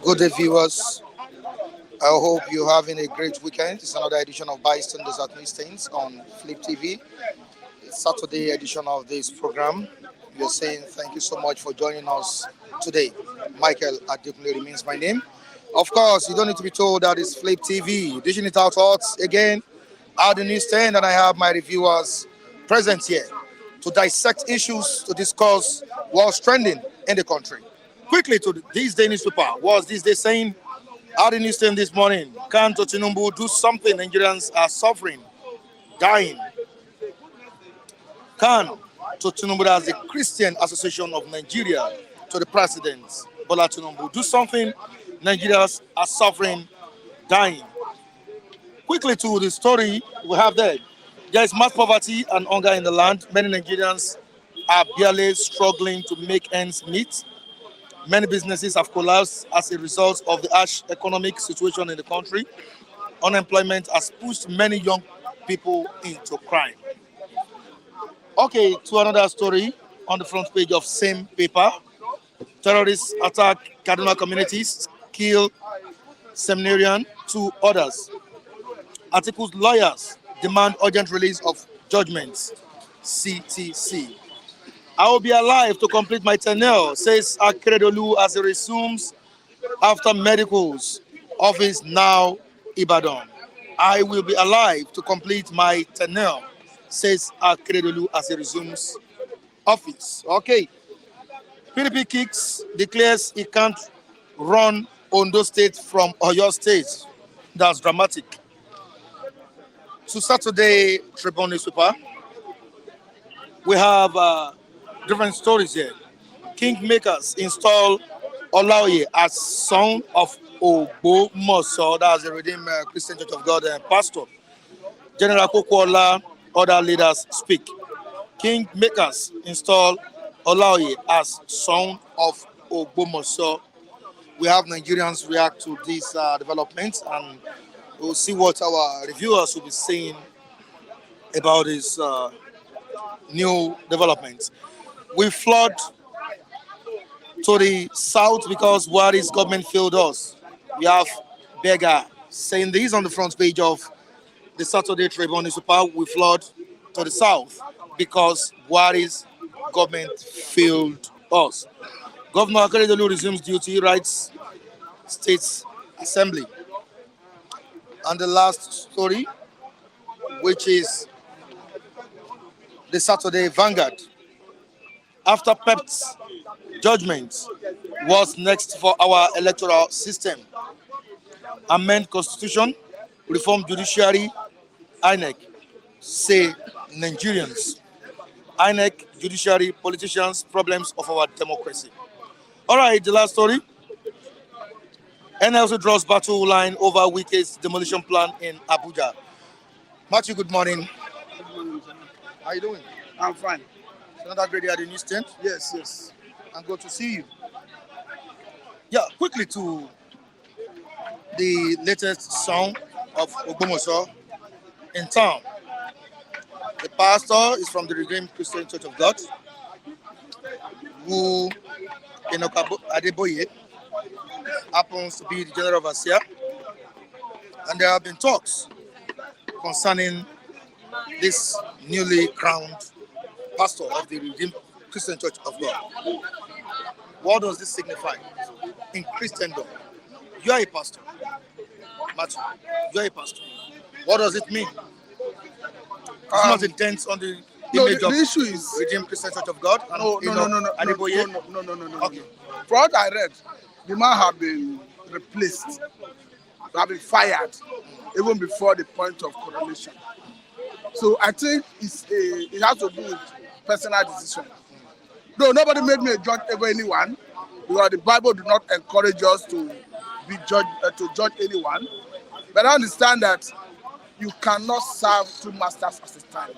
Good day, viewers. I hope you're having a great weekend. It's another edition of Byston Desert Stains on Flip TV. It's Saturday edition of this program. We are saying thank you so much for joining us today. Michael Adekunle remains my name. Of course, you don't need to be told that it's Flip TV. Dishing it out hot again at the newsstand, and I have my reviewers present here to dissect issues, to discuss what's trending in the country. Quickly to this day newspaper, what's this day saying? At the newsstand this morning, can Tinubu do something? Nigerians are suffering, dying. Can Tinubu, as the Christian Association of Nigeria, to the president, Bola Tinubu, do something? Nigerians are suffering, dying. Quickly to the story we have there. There is mass poverty and hunger in the land. Many Nigerians are barely struggling to make ends meet. Many businesses have collapsed as a result of the harsh economic situation in the country. Unemployment has pushed many young people into crime. Okay, to another story on the front page of same paper. Terrorists attack Kaduna communities, kill seminarian, 2 others. Article's lawyers demand urgent release of judgments. CTC. I will be alive to complete my tenure, says Akeredolu as he resumes after medicals. Office now Ibadan. I will be alive to complete my tenure, says Akeredolu as he resumes office. Okay. PDP kicks, declares he can't run Ondo State from Oyo State. That's dramatic. To Saturday Tribune newspaper, we have different stories here. Kingmakers install Olaoye as son of Ogbomoso. That's the Redeemed Christian Church of God pastor. General Kokola, other leaders speak. Kingmakers install Olaoye as son of Ogbomoso. We have Nigerians react to these developments, and we'll see what our reviewers will be saying about this new developments. We flood to the south because Buhari's government failed us. We have Beggar saying this on the front page of the Saturday Tribune newspaper. We flood to the south because Buhari's government failed us. Governor Akeredolu resumes duty, writes States Assembly. And the last story, which is the Saturday Vanguard. After Pep's judgment, what's next for our electoral system? Amend constitution, reform judiciary, INEC, say Nigerians. INEC, judiciary, politicians, problems of our democracy. All right, the last story. NLC draws battle line over Wike's demolition plan in Abuja. Matthew, good morning. Good morning, sir. How are you doing? I'm fine. Another great day at the newsstand. Yes. I'm good to see you. Yeah, quickly to the latest song of Ogbomoso in town. The pastor is from the Redeemed Christian Church of God, who Enoka Adeboye happens to be the general overseer, and there have been talks concerning this newly crowned pastor of the Redeemed Christian Church of God. What does this signify in Christendom? You are a pastor, Matthew. You are a pastor. What does it mean? It's not intense on the image the of issue is Redeemed Christian Church of God. And no. Okay. For what I read, the man have been replaced, have been fired even before the point of coronation. So I think it has to do with personal decision. No, nobody made me a judge over anyone. because the Bible do not encourage us to be to judge anyone. But I understand that you cannot serve two masters at a time.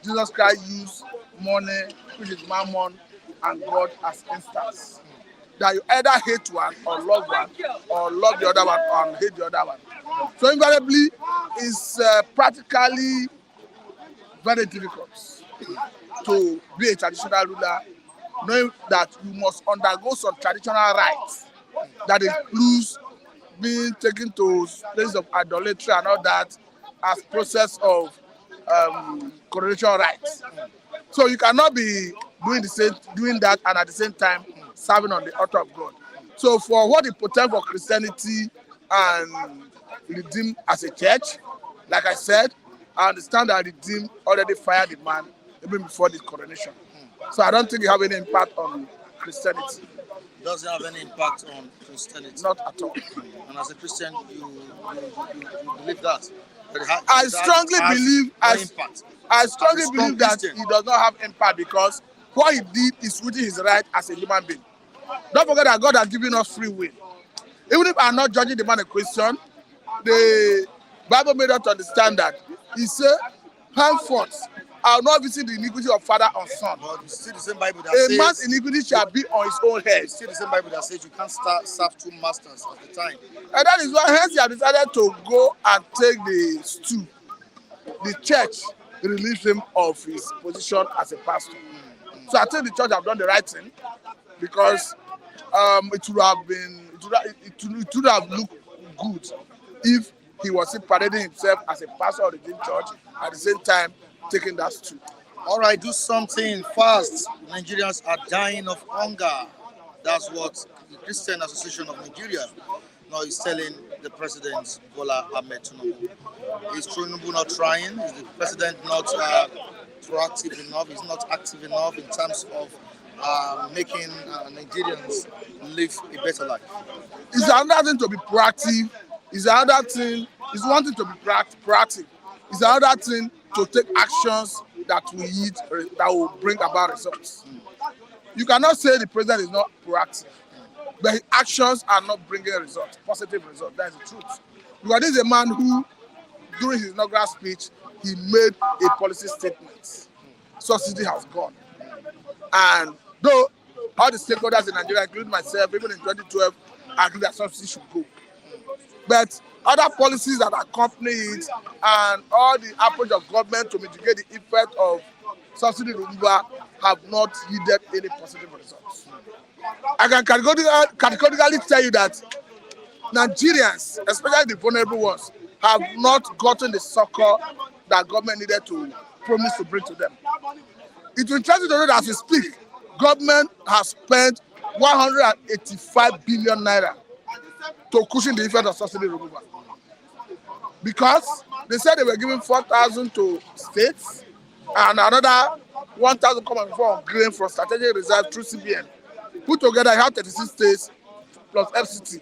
Jesus Christ used money, which is mammon, and God as instance. That you either hate one or love one, or love the other one or hate the other one. So invariably, it's practically very difficult to be a traditional ruler, knowing that you must undergo some traditional rites that includes being taken to places of idolatry and all that as process of coronation rites. So you cannot be doing that and at the same time serving on the altar of God. So for what it portends for Christianity and Redeem as a church, like I said, I understand that Redeem already fired the man even before the coronation. So I don't think it have any impact on Christianity. Doesn't have any impact on Christianity. Not at all. And as a Christian, you believe that. I strongly believe that Christian, he does not have impact because what he did is within his right as a human being. Don't forget that God has given us free will. Even if I'm not judging the man in question, the Bible made us understand that he said, henceforth, I will not visit the iniquity of father and son. But it's still the same Bible that A says man's iniquity shall be on his own head. it's still the same Bible that says you can't serve two masters at the time. And that is why hence he has decided to go and take the stool. The church released him of his position as a pastor. So I think the church have done the right thing because it would have looked good if he was still parading himself as a pastor of the Redeemed Church at the same time taking that stool. All right, do something fast. Nigerians are dying of hunger. That's what the Christian Association of Nigeria now is telling the president, Bola Ahmed Tinubu. Is Tinubu not trying? Is the president not proactive enough? Is not active enough in terms of making Nigerians live a better life? It's another thing to be proactive. It's another thing. It's one thing to be proactive. It's another thing to take actions that will bring about results. You cannot say the president is not proactive, but his actions are not bringing results, positive results. That is the truth. Because this is a man who, during his inaugural speech, he made a policy statement. Subsidy has gone. And though all the stakeholders in Nigeria, including myself, even in 2012, agreed that subsidy should go. But other policies that accompany it and all the approach of government to mitigate the effect of subsidy removal have not yielded any positive results. I can categorically tell you that Nigerians, especially the vulnerable ones, have not gotten the succor that government needed to promise to bring to them. It will interest you to know that as we speak, government has spent 185 billion naira to cushion the effect of subsidy removal. Because they said they were giving 4,000 to states and another 1,000 coming from grain from strategic reserve through CBN. Put together, you have 36 states plus FCT.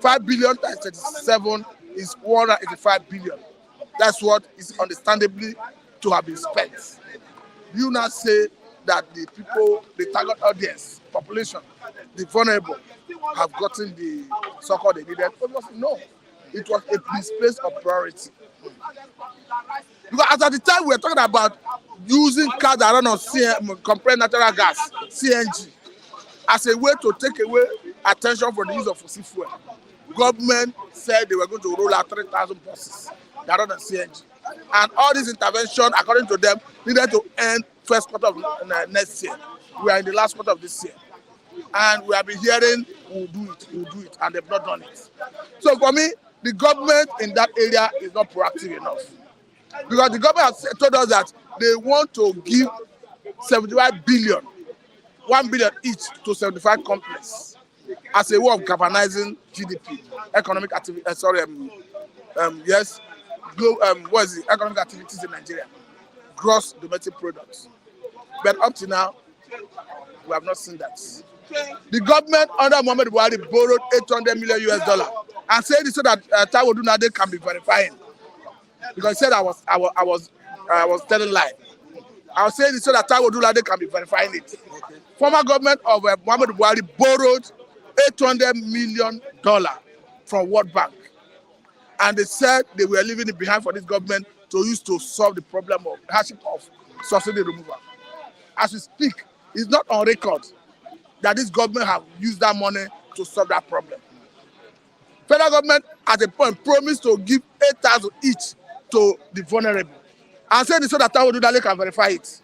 5 billion times 37 is 185 billion. That's what is understandably to have been spent. You now say that the people, the target audience, population, the vulnerable, have gotten the succor they needed? No. It was a misplaced of priority. Because as at the time we were talking about using cars that run on compressed natural gas, CNG, as a way to take away attention from the use of fossil fuel. Government said they were going to roll out 3,000 buses that run on CNG. And all this intervention, according to them, needed to end first quarter of next year. We are in the last quarter of this year. And we have been hearing, we'll do it, and they've not done it. So for me, the government in that area is not proactive enough. Because the government has told us that they want to give 75 billion, 1 billion each to 75 companies as a way of galvanizing GDP, economic activity, what is it? Economic activities in Nigeria, gross domestic products. But up to now, we have not seen that. The government under Muhammad Buhari borrowed $800 million and said it so that Taiwo Dunade can be verifying. Because he said I was telling lie. I'll say this so that Taiwo Odunlade can be verifying it. Okay. Former government of Muhammad Buhari borrowed $800 million from World Bank. And they said they were leaving it behind for this government to use to solve the problem of hardship of subsidy removal. As we speak, it's not on record that this government have used that money to solve that problem. Federal government at a point promised to give 8,000 each to the vulnerable. I said this so that Taiwo Odunlade can verify it.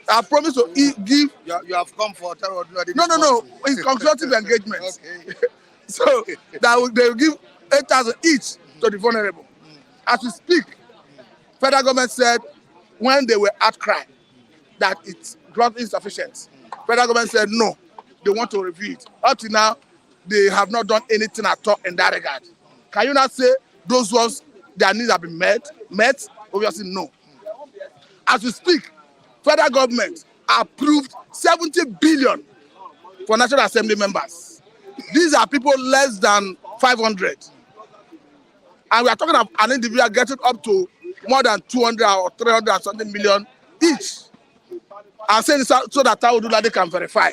I promise to give. You have come for Taiwo Odunlade. No. It's constructive engagement. Okay. So they will give 8,000 each to the vulnerable. As we speak, federal government said when they were outcry that it's gross insufficient. Federal government said no, they want to review it. Up to now, they have not done anything at all in that regard. Can you not say those ones, their needs have been met? Obviously, no. As we speak, federal government approved 70 billion for National Assembly members. These are people less than 500. And we are talking about an individual getting up to more than 200 or 300 and something million each. I'm saying this so that Taiwo Odunlade can verify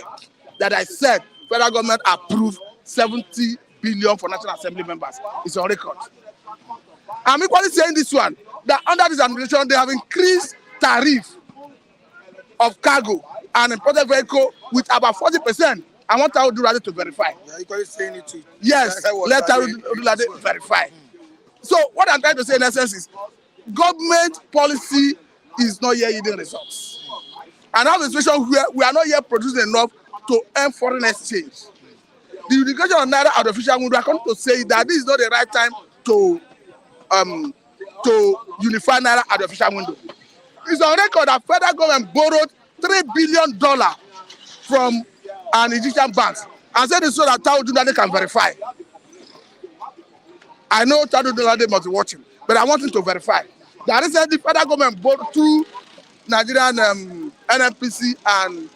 that I said federal government approved 70 billion for National Assembly members. It's on record. I'm equally saying this one, that under this administration, they have increased tariff of cargo and imported vehicle with about 40%. I want Taiwo Odunlade to verify. Yeah, equally saying it too. Yes, let Taiwo Odunlade verify. So what I'm trying to say in essence is government policy is not yet yielding results. And now the situation where we are not yet producing enough to earn foreign exchange. The unification of Naira and official window, I come to say that this is not the right time to unify Naira and official window. It's on record that federal government borrowed $3 billion from an Egyptian bank and said this so that Taiwo Odunlade can verify. I know Taiwo Odunlade must be watching, but I want him to verify. That recently federal government borrowed through Nigerian NNPC and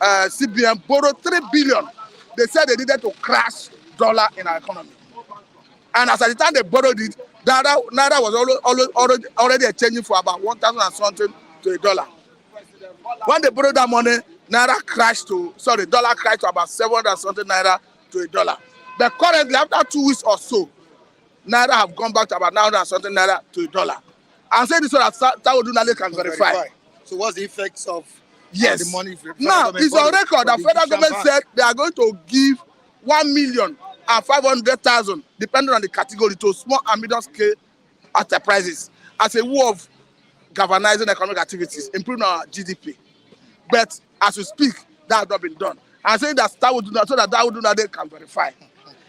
CBN borrowed $3 billion. They said they needed to crash dollar in our economy. And as at the time they borrowed it, Naira was already exchanging for about 1,000 and something to a dollar. When they borrowed that money, dollar crashed to about 700 and something Naira to a dollar. But currently, after 2 weeks or so, Naira have gone back to about 900 and something Naira to a dollar. I'm saying this so that Taiwo Odunlade can verify. So what's the effects of yes. The money? Now, it's on record that federal government said they are going to give 1,500,000, depending on the category, to small and medium scale enterprises as a way of galvanizing economic activities, improving our GDP. But as we speak, that has not been done. I'm saying that Taiwo Odunlade can verify.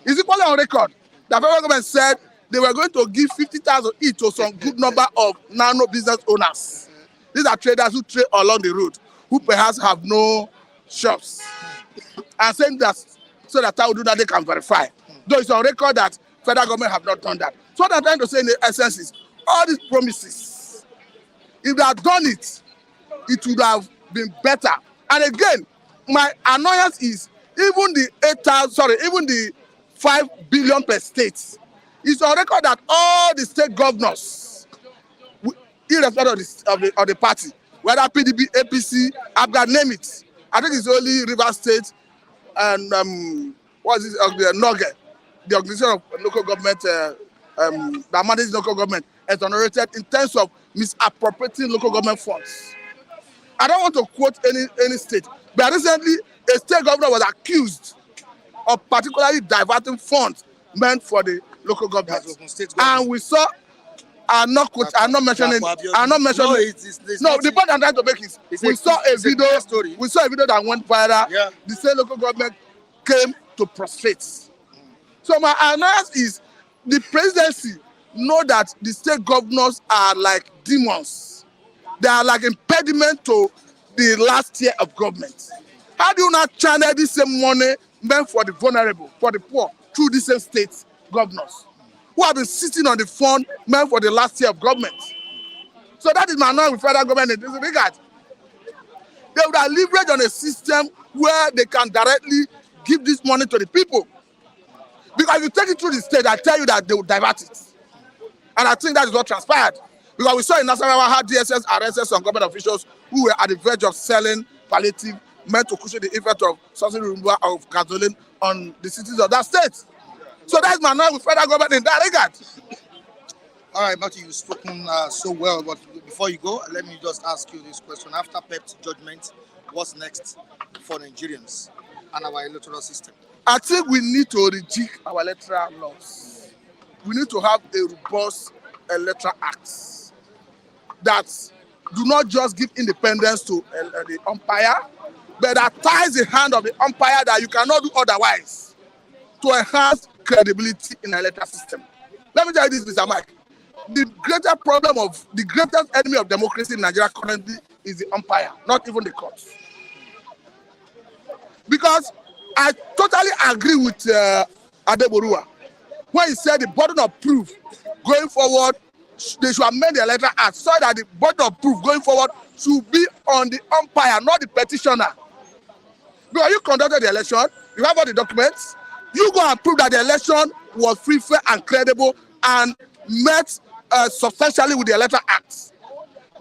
It's equally on record that federal government said they were going to give 50,000 each to some good number of nano business owners. These are traders who trade along the road, who perhaps have no shops. I'm saying that so that Taiwo Odunlade can verify. Though it's on record that federal government have not done that. So what I'm trying to say in the essence is, all these promises, if they had done it, it would have been better. And again, my annoyance is even the 5 billion per state. It's on record that all the state governors, irrespective of the party, whether PDP, APC, ABGA, name it. I think it's only Rivers State and the NOGE, the organization of local government that manages local government, exonerated in terms of misappropriating local government funds. I don't want to quote any state, but recently a state governor was accused of particularly diverting funds meant for the local government. And we saw, I'm not mentioning. No, the point I'm trying to make is we saw a video that went viral. Yeah. The state local government came to prostrate. So my annoyance is the presidency know that the state governors are like demons. They are like impediment to the last year of government. How do you not channel this same money meant for the vulnerable, for the poor, through the same state governors who have been sitting on the fund meant for the last year of government? So that is my annoyance with federal government in this regard. They would have leveraged on a system where they can directly give this money to the people. Because if you take it through the state, I tell you that they will divert it. And I think that is what transpired. Because we saw in Nasarawa how DSS arrested some government officials who were at the verge of selling palliative meant to cushion the effect of subsidy removal of gasoline on the citizens of that state. So that's my noise with federal government in that regard. All right, Matthew, you've spoken so well, but before you go, let me just ask you this question. After PEP's judgment, what's next for Nigerians and our electoral system? I think we need to rejig our electoral laws. We need to have a robust electoral act that do not just give independence to the umpire, but that ties the hand of the umpire that you cannot do otherwise to enhance credibility in the electoral system. Let me tell you this, Mr. Mike. The greatest enemy of democracy in Nigeria currently is the umpire, not even the courts. Because I totally agree with Adeborua when he said the burden of proof going forward, they should amend the electoral act so that the burden of proof going forward should be on the umpire, not the petitioner. Because you conducted the election, you have all the documents, you go and prove that the election was free, fair, and credible and met substantially with the electoral act.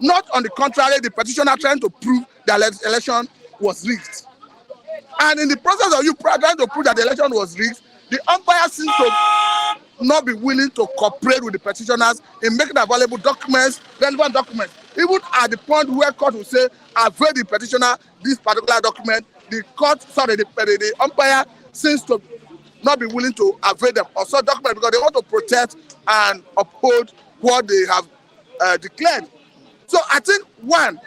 Not on the contrary, the petitioner trying to prove that the election was rigged. And in the process of you trying to prove that the election was rigged, the umpire seems to not be willing to cooperate with the petitioners in making available documents, relevant documents. Even at the point where court will say, I've read the petitioner this particular document, the umpire seems to not be willing to avail them of such documents because they want to protect and uphold what they have declared. So I think, one,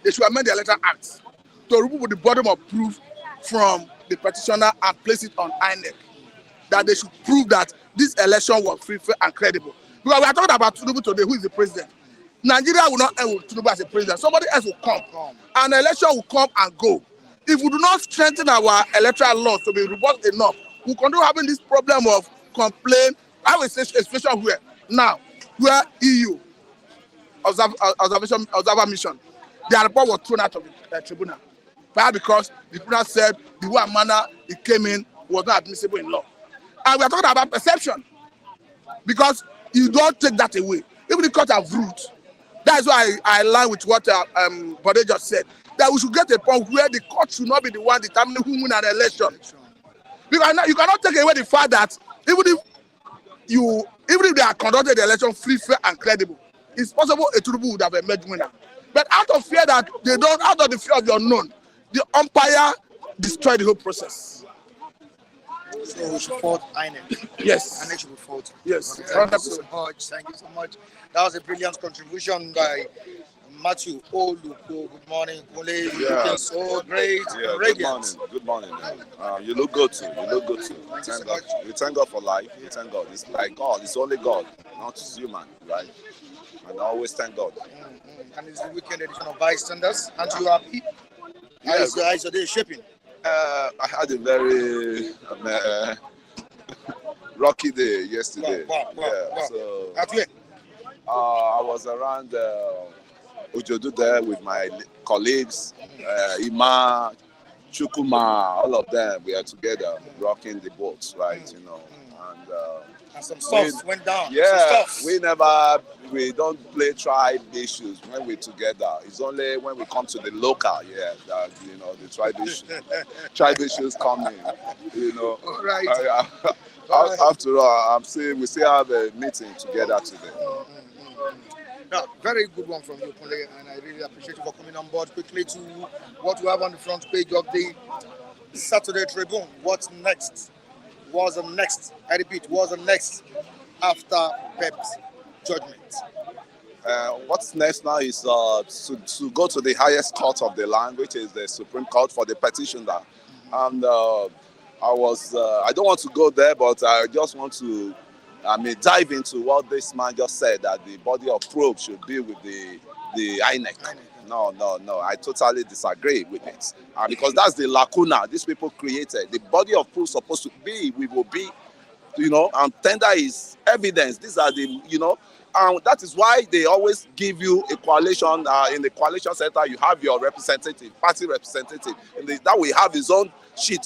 they should amend the electoral act to remove the burden of proof from the petitioner and place it on INEC. That they should prove that this election was free, fair, and credible. Because we are talking about Tinubu today, who is the president. Nigeria will not end with Tinubu as a president. Somebody else will come. An election will come and go. If we do not strengthen our electoral laws to be robust enough, we continue having this problem of complaint. I have a situation where now, where EU observer mission, their report was thrown out of the tribunal. Perhaps because the tribunal said the way and manner it came in was not admissible in law. And we are talking about perception. Because you don't take that away. Even the court have ruled. That's why I align with what Bode just said. That we should get a point where the court should not be the one determining who wins an election. Because you cannot take away the fact that even if they are conducted the election free, fair, and credible, it's possible a Tinubu would have emerged winner. But out of fear that they don't, out of the fear of the unknown, the umpire destroyed the whole process. So we should fault INEC. Yes. INEC should be faulted. Yes. Thank you so much. Thank you so much. That was a brilliant contribution by Matthew Oluko. Good morning, Kule. You're looking so great. Yeah, Radiant. good morning. You look good too. Thank God. We thank God for life. We thank God. It's like God. It's only God, not human, right? And I always thank God. And it's the weekend edition of Bystanders. And you are happy? How is your day shaping? I had a very rocky day yesterday. Wow. So At where? I was around Ojodu there with my colleagues, Ima, Chukuma, all of them. We are together rocking the boats, right? You know, And some stuff went down. Yeah, we don't play tribe issues when we're together. It's only when we come to the local, that the tribe issues come in. All right. After all, I'm saying we still have a meeting together today. No, very good one from you, Kunle, and I really appreciate you for coming on board. Quickly to what we have on the front page of the Saturday Tribune. What's next? Was the next? I repeat, was the next after PEP's judgment? What's next now is to go to the highest court of the land, which is the Supreme Court, for the petitioner. And I don't want to go there, but I just want to dive into what this man just said, that the body of proof should be with the INEC. No, I totally disagree with it. Because that's the lacuna these people created. The body of proof supposed to be, we will be, and tender is evidence. These are the, and that is why they always give you a coalition. In the coalition center, you have your representative, party representative. That will have his own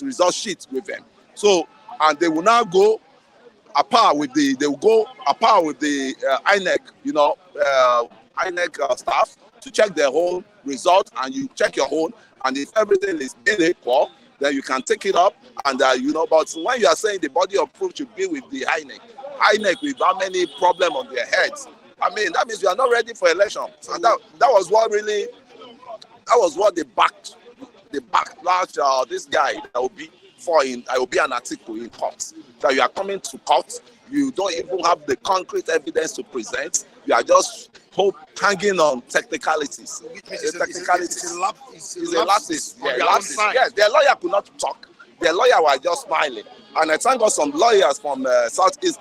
result sheet with them. So, and they will now go apart with the INEC, INEC staff to check their own result, and you check your own, and if everything is equal, then you can take it up. And but when you are saying the body of proof should be with the INEC with how many problems on their heads, I mean, that means you are not ready for election. And that was what they backed. They backlash this guy that will be an article in court. That you are coming to court, you don't even have the concrete evidence to present. You are just hanging on technicalities. It's a lapses. Yes, their lawyer could not talk. Their lawyer was just smiling. And I thank God some lawyers from Southeast,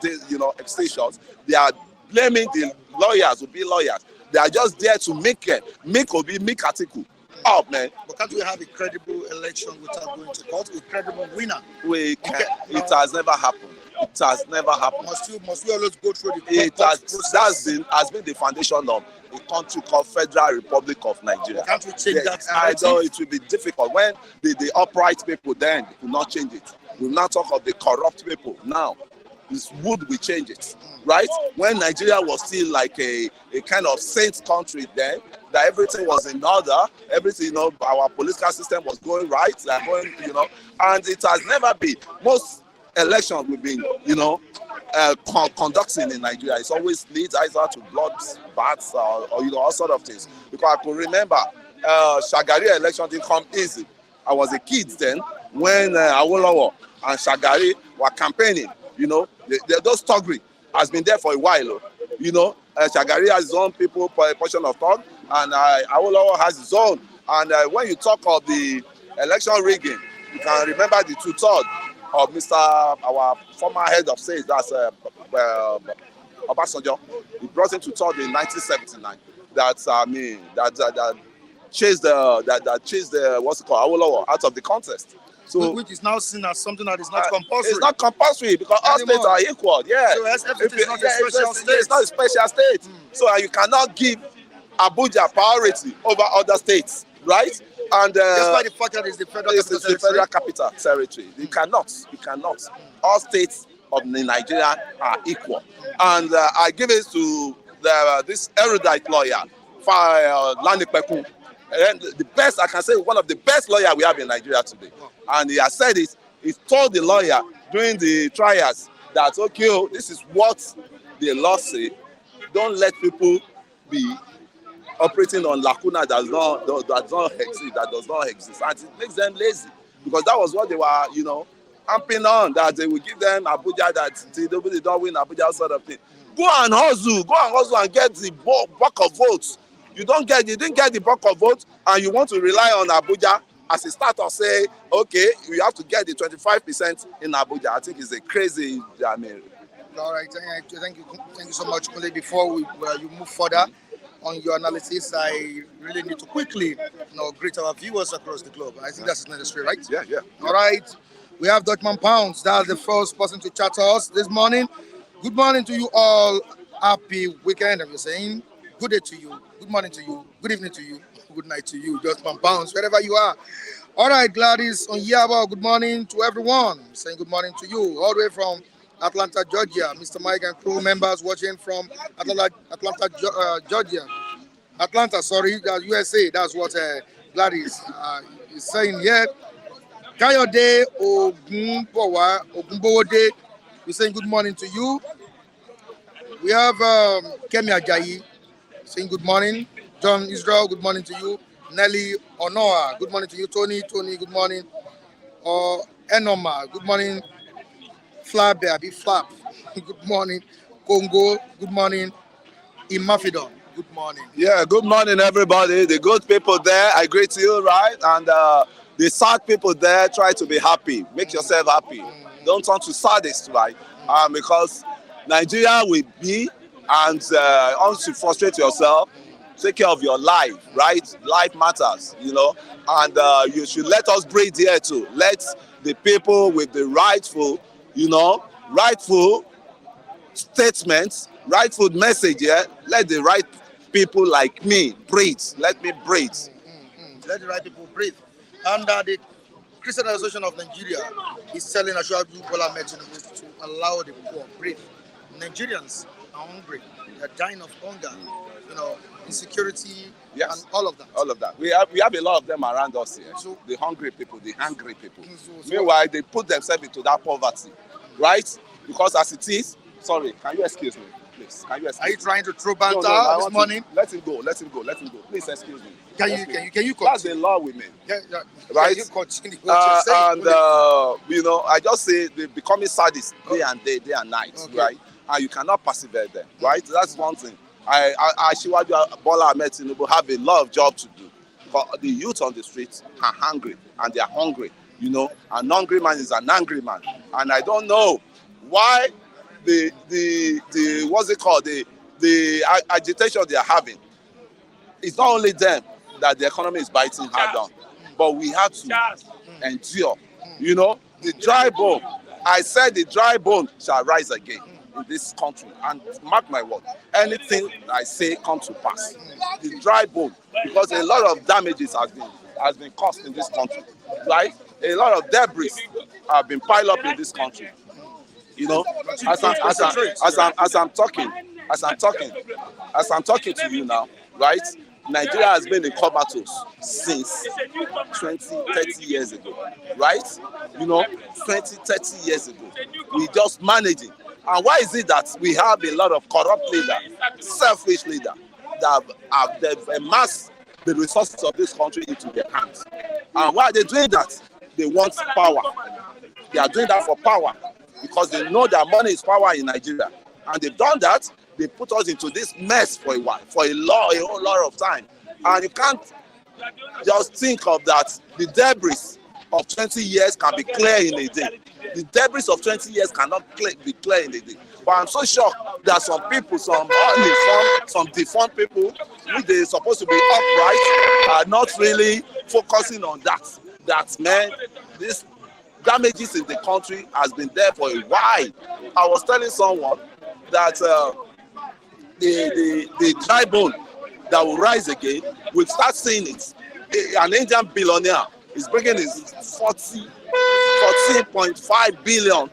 stations, they are blaming the lawyers will be lawyers. They are just there to make article. Oh man! But can't we have a credible election without going to court? A credible winner? We can. It has never happened. It has never happened. Must we always go through the process? Has been the foundation of a country called Federal Republic of Nigeria. Can't we change that? I know it will be difficult when the upright people then will not change it. We will not talk of the corrupt people now. Would we change it, right? When Nigeria was still like a kind of saint country then, that everything was in order, everything, our political system was going right, and it has never been. Most elections we've been, conducting in Nigeria, it always leads either to blood baths or all sort of things. Because I could remember Shagari election didn't come easy. I was a kid then when Awolowo and Shagari were campaigning. Those Togri has been there for a while. Shagari has his own people for a portion of Tog, and Awolowo has his own. And when you talk of the election rigging, you can remember the 2/3 of our former head of state, that's Obasanjo. He brought him to 2/3 in 1979. That chased the what's it called, Awolowo out of the contest. So, which is now seen as something that is not compulsory. It's not compulsory because all states are equal. Yeah. So FCT is not a special state. It's not a special state. So you cannot give Abuja priority over other states, right? And despite the fact that it's the federal capital territory, you cannot. All states of Nigeria are equal. And I give it to this erudite lawyer, Lani Pekun. And the best, I can say, one of the best lawyers we have in Nigeria today. And he has said it. He told the lawyer during the trials that, okay, this is what the law say. Don't let people be operating on lacuna that does not exist. And it makes them lazy. Because that was what they were, amping on, that they will give them Abuja, that Tinubu they don't win Abuja, sort of thing. Go and hustle and get the bulk of votes. You didn't get the bulk of votes, and you want to rely on Abuja as a start of say, okay, you have to get the 25% in Abuja. I think it's a crazy. All right, thank you so much, Kule. Before you move further on your analysis, I really need to quickly, greet our viewers across the globe. I think that's necessary, right? Yeah. All right, we have Dutchman Pounds. That's the first person to chat to us this morning. Good morning to you all. Happy weekend. I'm saying good day to you. Good morning to you. Good evening to you. Good night to you. Dutchman Pounds, wherever you are. All right, Gladys Onyaba. Good morning to everyone. Saying good morning to you all the way from Atlanta, Georgia. Mr. Mike and crew members watching from Atlanta, Georgia. Atlanta, sorry, that's USA. That's what Gladys is saying here. Kayode Ogunbowode, we're saying good morning to you. We have Kemi Ajayi saying good morning. John Israel, good morning to you. Nelly Onoa, good morning to you. Tony, good morning. Enoma, good morning. Flap, good morning. Congo, good morning. Imafidon, good morning. Yeah, good morning, everybody. The good people there, I greet you, right? And the sad people there, try to be happy. Make yourself happy. Don't turn to sadists, right? Because Nigeria will be, and once you frustrate yourself, take care of your life, right? Life matters, and you should let us breathe here too. Let the people with the rightful statements, rightful message here, let the right people like me breathe. Let me breathe. Let the right people breathe. And the Christian Association of Nigeria is telling Ashwaju Bola Tinubu to allow the poor breathe. Nigerians are hungry. They're dying of hunger. Insecurity Yes. and all of that. All of that. We have a lot of them around us here. So- the hungry people, the hungry people. So- Meanwhile, they put themselves into that poverty, right? Because as it is, sorry, can you excuse me, please? Can you excuse Are you me? trying to throw No, banter I this want morning? to, let him go. Let him go. Let him go. Please excuse me. Can Excuse me. you continue? That's the law we made. Yeah, Right? Can you continue what you're saying? And I just say they're becoming sadists day and night, Okay. right? And you cannot persevere them, right? That's one thing. I Shiwaju Bola Ahmed Tinubu have a lot of job to do. But the youth on the streets are hungry, and they are hungry. An hungry man is an angry man, and I don't know why the what's it called, the agitation they are having. It's not only them that the economy is biting hard on, but we have to endure. The dry bone. I said the dry bone shall rise again in this country, and mark my word, anything I say come to pass. The dry bone, because a lot of damages has been caused in this country, right? A lot of debris have been piled up in this country. As I'm talking to you now, right? Nigeria has been in comatose since 20-30 years ago, right? 20-30 years ago. We just managing. And why is it that we have a lot of corrupt leaders, selfish leaders, that they've amassed the resources of this country into their hands? And why are they doing that? They want power. They are doing that for power because they know that money is power in Nigeria. And they've done that. They put us into this mess for a while, for a whole lot of time. And you can't just think of that. The debris of 20 years can be clear in a day. The debris of 20 years cannot be clear in a day. But I'm so shocked that some people, some deformed people, who they're supposed to be upright, are not really focusing on that. That, man, this damages in the country has been there for a while. I was telling someone that the dry bone that will rise again, we'll start seeing it. An Indian billionaire is bringing his $14.5 billion,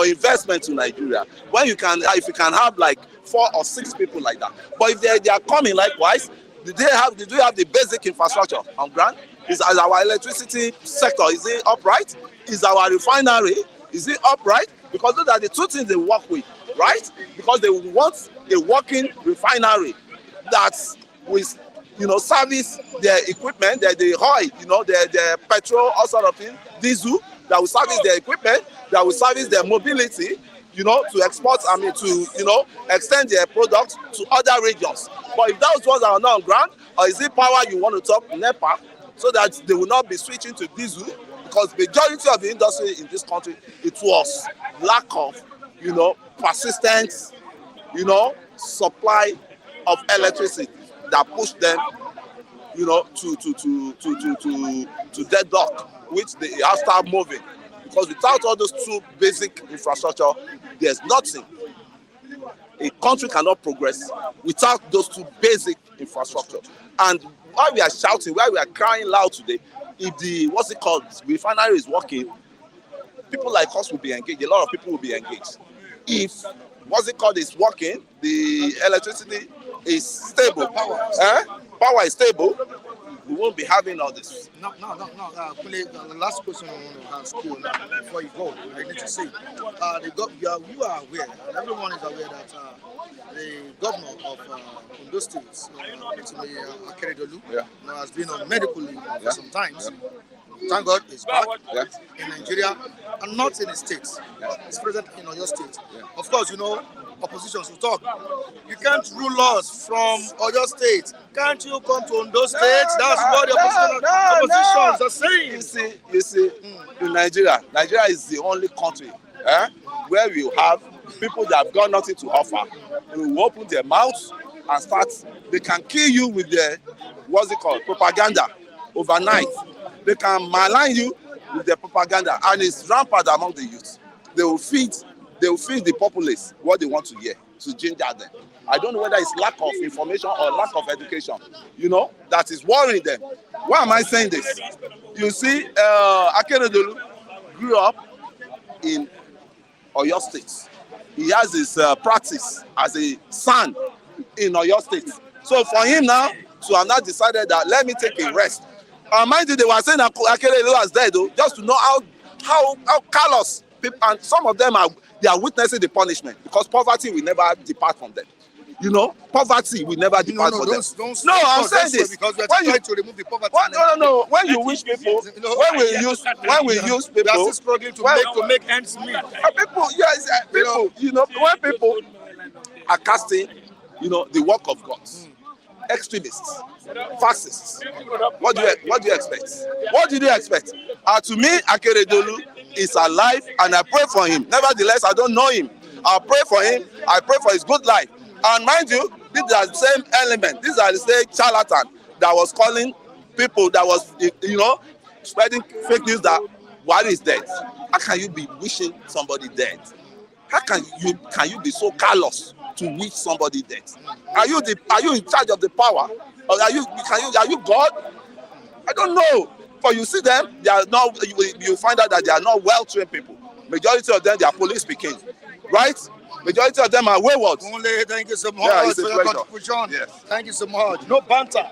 investment to Nigeria. If you can have like 4 or 6 people like that, but if they are coming likewise, do we have the basic infrastructure on ground? Is our electricity sector, is it upright? Is our refinery, is it upright? Because those are the two things they work with, right? Because they want a working refinery that will, service their equipment, the oil, their petrol, all sort of things, diesel, that will service their equipment, that will service their mobility, to export, to, extend their product to other regions. But if those ones are not on ground, or is it power you want to talk, NEPA, so that they will not be switching to diesel? Because the majority of the industry in this country, it was lack of, persistent, supply of electricity that pushed them, to deadlock, which they have started moving. Because without all those two basic infrastructure, there's nothing. A country cannot progress without those two basic infrastructure. And while we are shouting, while we are crying loud today, if the refinery is working, people like us will be engaged. A lot of people will be engaged. If is working, the electricity is stable, power is stable, we won't be having all this. No. The last question I want to ask you before you go, I need to say, you are aware, and everyone is aware that the governor of Ondo State, Akeredolu, has been on medical leave for some time. Thank God he's back in Nigeria and not in the States. He's present in Oyo State. Of course, oppositions will talk. You can't rule us from Oyo State. Can't you come to Ondo State? That's what the oppositions are saying. You see, in Nigeria is the only country where we have people that have got nothing to offer. They will open their mouths and start. They can kill you with their propaganda overnight. They can malign you with their propaganda, and it's rampant among the youth. They will feed the populace what they want to hear to ginger them. I don't know whether it's lack of information or lack of education, that is worrying them. Why am I saying this? You see, Akeredolu grew up in Oyo State. He has his practice as a son in Oyo State. So for him now to have not decided that let me take a rest. Mind you, they were saying that Akerele was dead though, just to know how callous people, and some of them they are witnessing the punishment because poverty will never depart from them. You know, poverty will never depart from them. No, I'm saying this because we are when trying to remove the poverty. no. When you wish people, when we use we are people, still struggling to make ends meet. people, yes, people, when people are casting, the work of God, extremists, fascists, what do you expect? What did you expect? To me, Akeredolu is alive, and I pray for him. Nevertheless, I don't know him. I pray for him. I pray for his good life. And mind you, these are the same element. These are the same charlatan that was calling people, that was, spreading fake news that Buhari is dead. How can you be wishing somebody dead? How can you be so callous to wish somebody dead? Are you in charge of the power, or are you God? I don't know. For you see them, they are not. You find out that they are not well-trained people. Majority of them, they are police speaking, right? Majority of them are wayward. Thank you so much it's for a your pleasure. contribution. Yes. Thank you so much. No banter,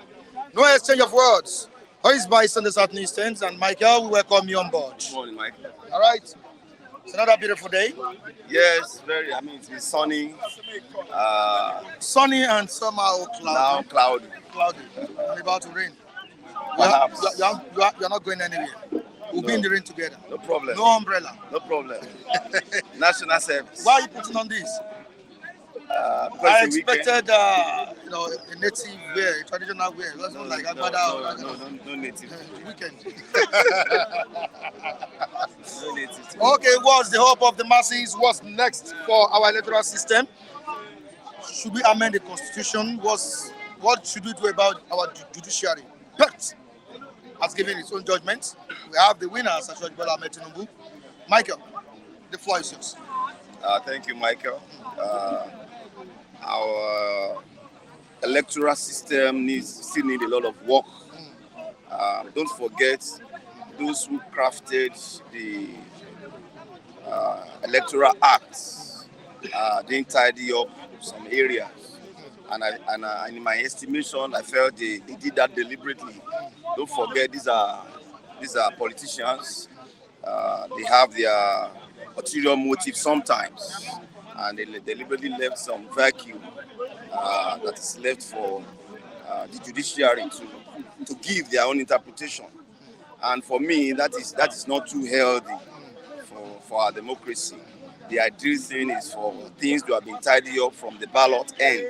no exchange of words. How is Bison the Southeastern? And Michael, we welcome you on board. Good morning, Mike. All right. It's another beautiful day. Yes, very. It's been sunny. Sunny and somehow Now cloudy. cloudy. Cloudy. And about to rain. Perhaps. You're not going anywhere. We'll be in the rain together. No problem. No umbrella. No problem. National service. Why are you putting on this? Because I the weekend- expected, a native wear, a traditional wear. It wasn't like Agbada. No native. Weekend. No native. Okay, what's the hope of the masses? What's next for our electoral system? Should we amend the constitution? What should we do about our judiciary? But has given its own judgment. We have the winners, Judge Bola Tinubu. Michael, the floor is yours. Thank you, Michael. Our electoral system still need a lot of work. Don't forget those who crafted the electoral acts didn't tidy up some areas, and in my estimation, I felt they did that deliberately. Don't forget these are politicians. They have their ulterior motives sometimes, and they deliberately left some vacuum that is left for the judiciary to give their own interpretation. And for me, that is not too healthy for our democracy. The ideal thing is for things to have been tidied up from the ballot end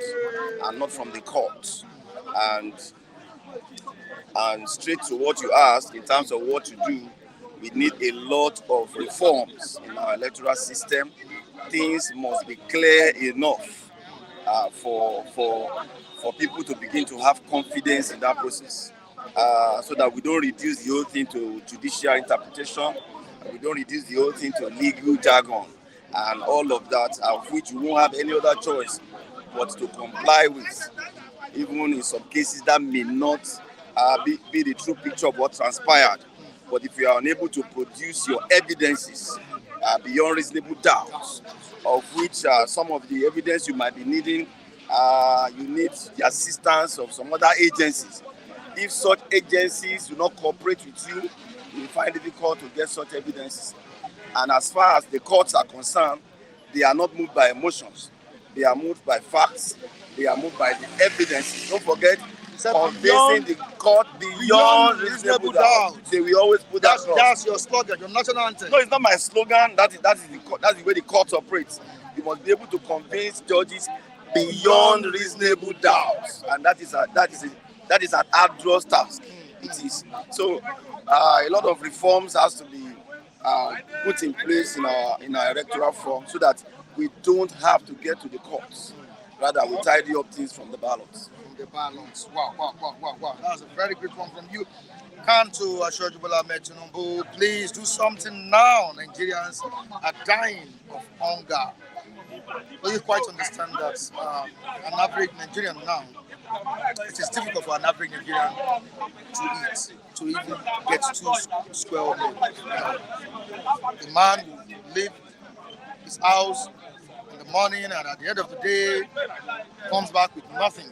and not from the court. And straight to what you asked in terms of what to do, we need a lot of reforms in our electoral system. Things must be clear enough for people to begin to have confidence in that process, so that we don't reduce the whole thing to judicial interpretation, we don't reduce the whole thing to legal jargon and all of that, of which we won't have any other choice but to comply with, even in some cases that may not be the true picture of what transpired. But if you are unable to produce your evidences beyond reasonable doubt, of which some of the evidence you might be needing, you need the assistance of some other agencies. If such agencies do not cooperate with you, you will find it difficult to get such evidences. And as far as the courts are concerned, they are not moved by emotions. They are moved by facts. They are moved by the evidences. Don't forget, convincing the court beyond reasonable doubt. They will always put that across. That's your slogan, your national anthem. No, it's not my slogan. That's the way the court operates. You must be able to convince judges beyond reasonable doubt, and that is an arduous task. It is. So a lot of reforms has to be put in place in our electoral form so that we don't have to get to the courts. Rather, we tidy up things from the ballots. The balance. Wow. That's a very good one from you. Come to Judge Bola Tinubu. Please do something now. Nigerians are dying of hunger. But you quite understand that an average Nigerian now, it is difficult for an average Nigerian to eat, to even get 2 square meals. The man will live his house in the morning, and at the end of the day, comes back with nothing,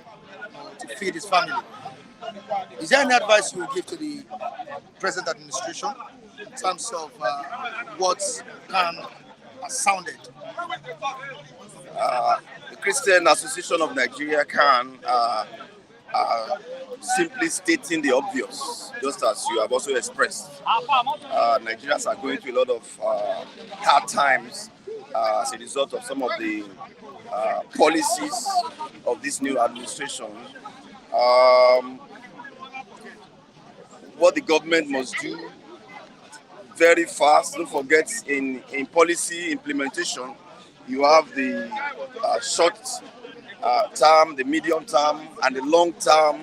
to feed his family. Is there any advice you would give to the present administration in terms of what can sounded? The Christian Association of Nigeria can simply stating the obvious, just as you have also expressed. Nigerians are going through a lot of hard times as a result of some of the policies of this new administration. What the government must do very fast, don't forget, in policy implementation, you have the short term, the medium term, and the long term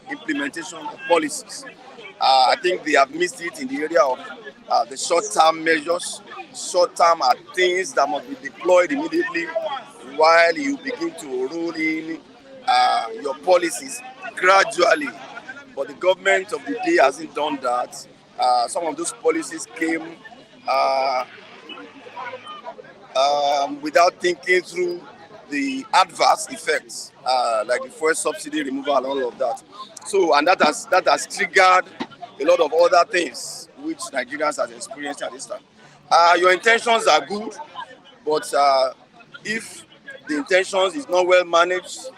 implementation of policies. I think they have missed it in the area of the short term measures. Short term are things that must be deployed immediately while you begin to roll in your policies gradually. But the government of the day hasn't done that. Some of those policies came without thinking through the adverse effects, like the fuel subsidy removal and all of that. So, and that has triggered a lot of other things which Nigerians have experienced at this time. Your intentions are good, but if the intentions is not well managed,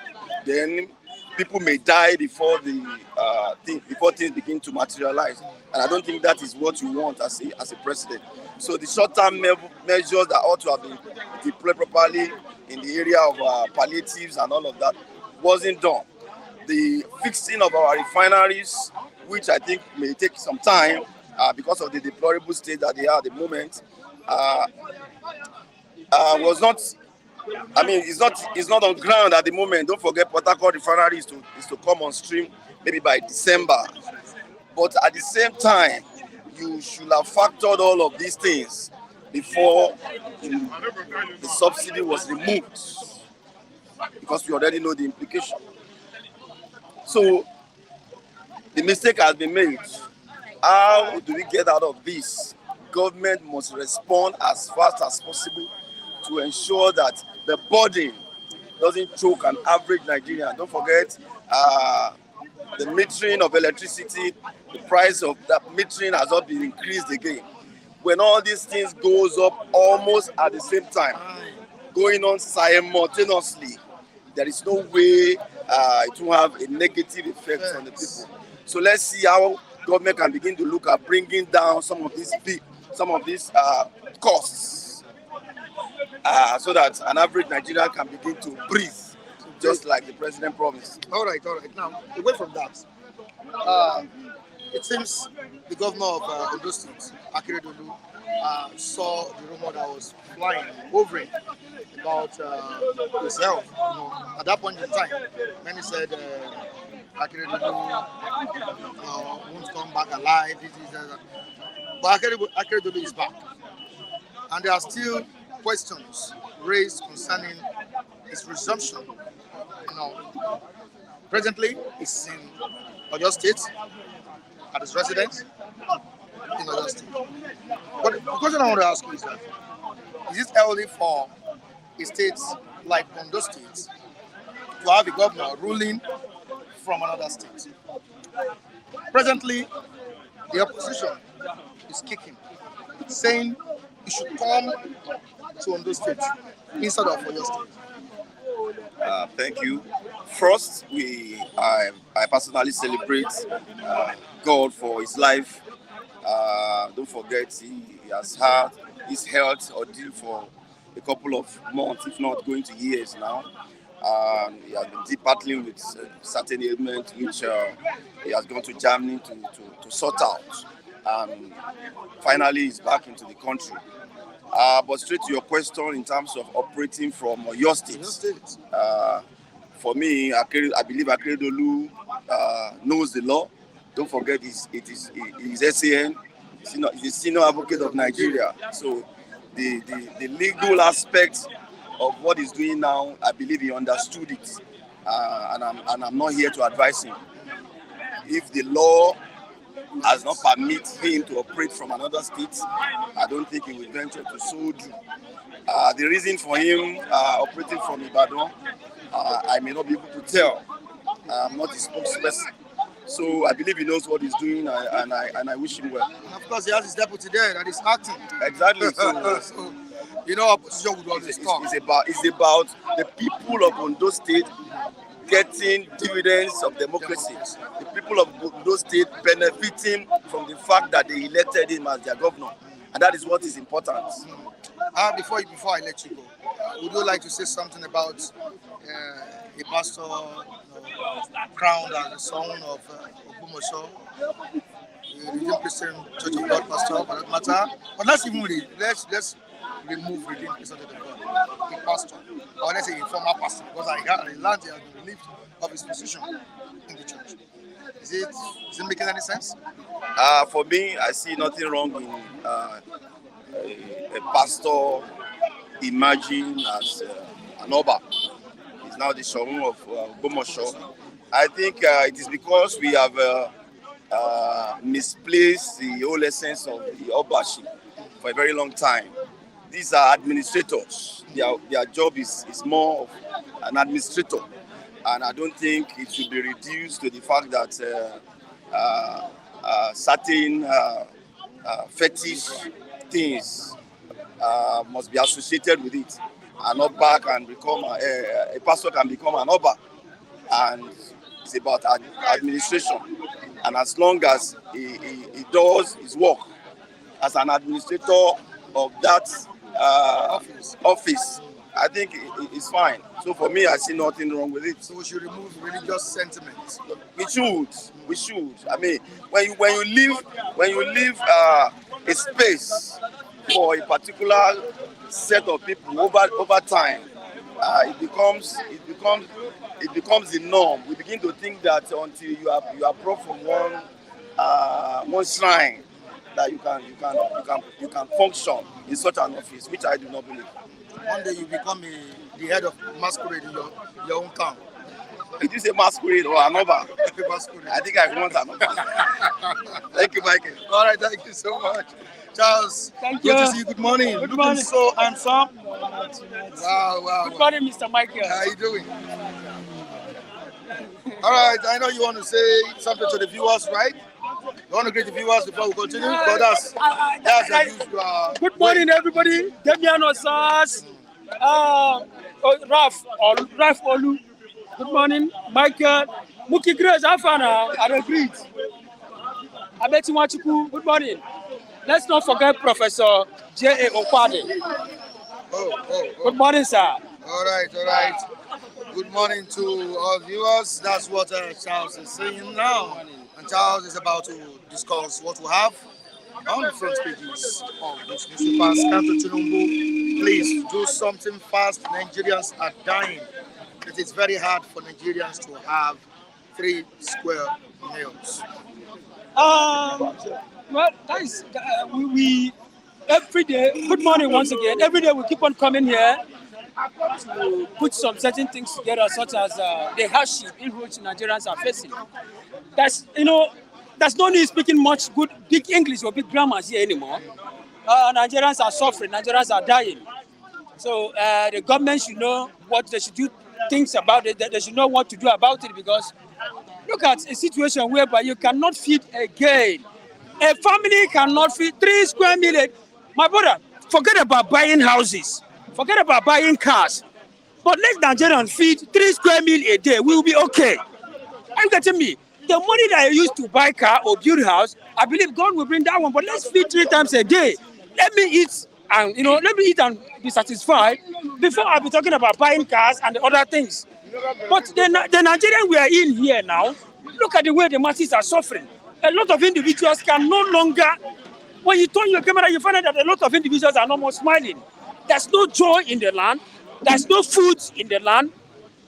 then people may die before before things begin to materialize. And I don't think that is what you want as a president. So the short-term measures that ought to have been deployed properly in the area of palliatives and all of that wasn't done. The fixing of our refineries, which I think may take some time because of the deplorable state that they are at the moment, was not. I mean, it's not on ground at the moment. Don't forget, Port Harcourt refinery is to come on stream maybe by December. But at the same time, you should have factored all of these things before the subsidy was removed, because we already know the implication. So the mistake has been made. How do we get out of this? Government must respond as fast as possible to ensure that the burden doesn't choke an average Nigerian. Don't forget the metering of electricity, the price of that metering has not been increased again. When all these things goes up almost at the same time, going on simultaneously, there is no way it will have a negative effect on the people. So let's see how government can begin to look at bringing down some of these costs, so that an average Nigerian can begin to breathe, just like the president promised. All right. Now, away from that, it seems the governor of Ondo State, Akeredolu, saw the rumor that was flying, hovering about his health. At that point in time, many said Akeredolu won't come back alive. But Akeredolu is back, and there are still questions raised concerning his resumption. Presently, he's in Oyo State at his residence in Oyo State. But the question I want to ask you is that, is it early for a state like Ondo State to have a governor ruling from another state? Presently, the opposition is kicking, saying he should come to Ondo State instead of Oyo State. Thank you. First, I personally celebrate God for his life. Don't forget, he has had his health ordeal for a couple of months, if not going to years now. He has been battling with certain ailments, which he has gone to Germany to sort out. Finally, he's back into the country. But straight to your question, in terms of operating from your state, for me, I believe Akeredolu knows the law. Don't forget, he's SAN, he's the senior advocate of Nigeria. So the legal aspect of what he's doing now, I believe he understood it, and I'm not here to advise him. If the law has not permitted him to operate from another state, I don't think he will venture to so do. The reason for him operating from Ibadan, I may not be able to tell. I'm not his spokesperson. So I believe he knows what he's doing, and I wish him well. And of course, he has his deputy there that is acting. Exactly. So, So, you know, opposition would always talk. it's about the people of Ondo State getting dividends of democracy. The people of Ondo State benefiting from the fact that they elected him as their governor, and that is what is important. Before I let you go, would you like to say something about a pastor crowned as the son of Ogbomoso, the Redeemed Christian Church of God pastor, for that matter? But let's remove Redeemed Christian Church of God, a pastor, or let's say a former pastor, because I learned he has been relieved of his position in the church. Is it making any sense? For me, I see nothing wrong in a pastor emerging as an Oba. He's now the Shawun of Ogbomoso. I think it is because we have misplaced the whole essence of the Obaship for a very long time. These are administrators. Their job is more of an administrator. And I don't think it should be reduced to the fact that certain fetish things must be associated with it. An Oba can become a pastor can become an Oba, and it's about administration. And as long as he does his work as an administrator of that office, I think it's fine. So for me, I see nothing wrong with it. So we should remove religious sentiments. We should. I mean, when you leave a space for a particular set of people over time, it becomes the norm. We begin to think that until you are brought from one shrine, that you can function in such an office, which I do not believe. One day you become the head of masquerade in your own town. It is a masquerade or another. Masquerade. I think I want another. Thank you, Michael. All right, thank you so much. Charles, Thank good you. to see you. Good morning. Good Looking morning. so handsome. Wow. Good morning, Mr. Michael. How are you doing? All right, I know you want to say something to the viewers, right? You want to greet the viewers before we continue? But that's the usual. Good morning, everybody. Damian Osas, Raf Olu. Good morning, Michael. Muki Grace Afana, I agree. Abeti Wachuku, good morning. Let's not forget Professor J.A. Okwade. Oh. Good morning, sir. All right. Good morning to all viewers. That's what Charles is saying now. And Charles is about to discuss what we have on the front pages of those newspapers. Country Tinubu, please do something fast. Nigerians are dying. It is very hard for Nigerians to have 3 square meals. Well, guys, we every day. Good morning once again. Every day we keep on coming here to put some certain things together, such as the hardship in which Nigerians are facing. There's no need speaking much good big English or big grammars here anymore. Nigerians are suffering. Nigerians are dying. So the government should know what they should do, things about it. They should know what to do about it, because look at a situation whereby you cannot feed again. A family cannot feed 3 square meals. My brother, forget about buying houses. Forget about buying cars. But let Nigerians feed 3 square meals a day. We will be okay. Are you getting me? The money that I used to buy car or build house, I believe God will bring that one. But let's feed 3 times a day. Let me eat and be satisfied before I'll be talking about buying cars and the other things. But the Nigerian we are in here now, look at the way the masses are suffering. A lot of individuals can no longer, when you turn your camera, you find out that a lot of individuals are no more smiling. There's no joy in the land. There's no food in the land.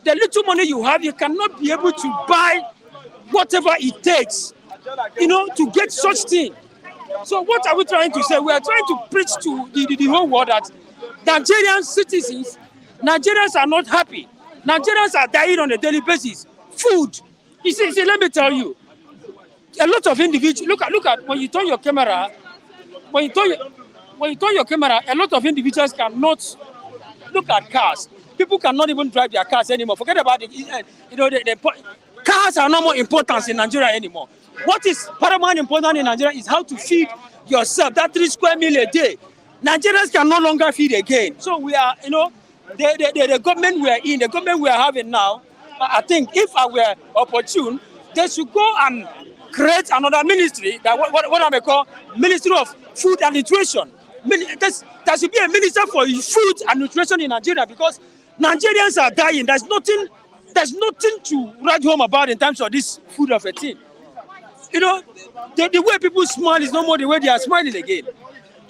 The little money you have, you cannot be able to buy whatever it takes, to get such thing. So what are we trying to say? We are trying to preach to the whole world that Nigerian citizens, Nigerians are not happy. Nigerians are dying on a daily basis. Food. You see, let me tell you, A lot of individuals look at when you turn your camera, when you turn your, when you turn your camera, a lot of individuals cannot look at cars. People cannot even drive their cars anymore. Forget about it. Cars are no more important in Nigeria anymore. What is paramount important in Nigeria is how to feed yourself. That 3 square meal a day. Nigerians can no longer feed again. So we are, the government we are in, the government we are having now, I think if I were opportune, they should go and create another ministry, that what I may call Ministry of Food and Nutrition. There should be a minister for food and nutrition in Nigeria, because Nigerians are dying. There's nothing to write home about in terms of this food of a thing. The way people smile is no more the way they are smiling again.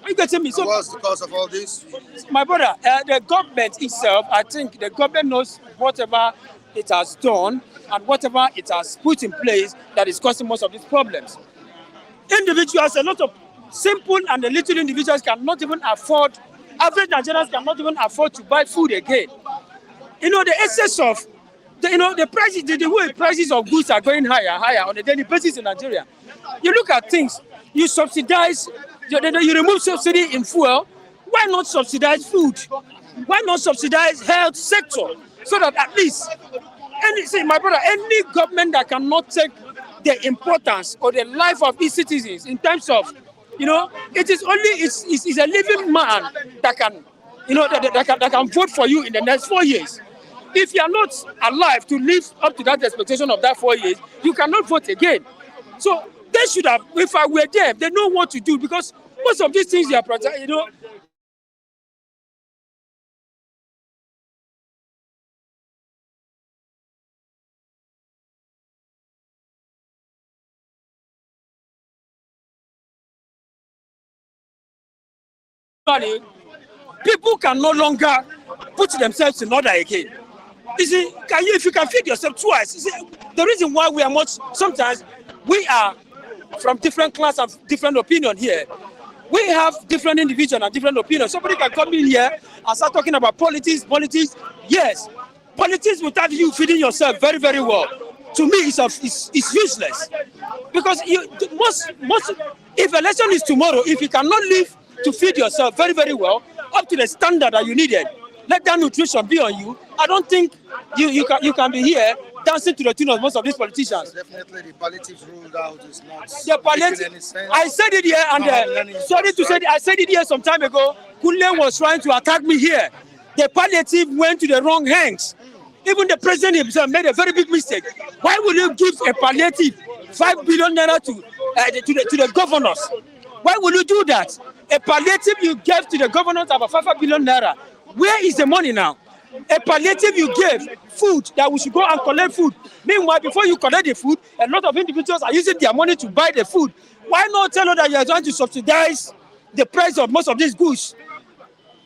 Are you getting me? So what's the cause of all this? my brother, the government itself, I think the government knows whatever it has done and whatever it has put in place that is causing most of these problems. Individuals, a lot of simple and the little individuals cannot even afford, average Nigerians cannot even afford to buy food again. The excess of, the prices, the way prices of goods are going higher on a daily basis in Nigeria. You look at things, you subsidize, you remove subsidy in fuel. Why not subsidize food? Why not subsidize health sector? So that at least, my brother, any government that cannot take the importance or the life of its citizens in terms of, it is only it's a living man that can, that can vote for you in the next 4 years. If you are not alive to live up to that expectation of that 4 years, you cannot vote again. So they should have, if I were them, they know what to do, because most of these things they are, people can no longer put themselves in order again. You see, if you can feed yourself twice, you see, the reason why we are sometimes we are from different class and different opinion here. We have different individuals and different opinions. Somebody can come in here and start talking about politics. Yes, politics without you feeding yourself very, very well, to me, it's useless. Because if election is tomorrow, if you cannot live to feed yourself very, very well, up to the standard that you needed, let that nutrition be on you. I don't think you can be here dancing to the tune of most of these politicians. So definitely the palliatives ruled out is not making any sense. I said it here, and sorry to say, I said it here some time ago. Kunle was trying to attack me here. The palliative went to the wrong hands. Even the president himself made a very big mistake. Why would you give a palliative 5 billion naira to the governors? Why would you do that? A palliative you gave to the governors about 5 billion naira. Where is the money now? A palliative you gave food, that we should go and collect food. Meanwhile, before you collect the food, a lot of individuals are using their money to buy the food. Why not tell them that you are trying to subsidize the price of most of these goods?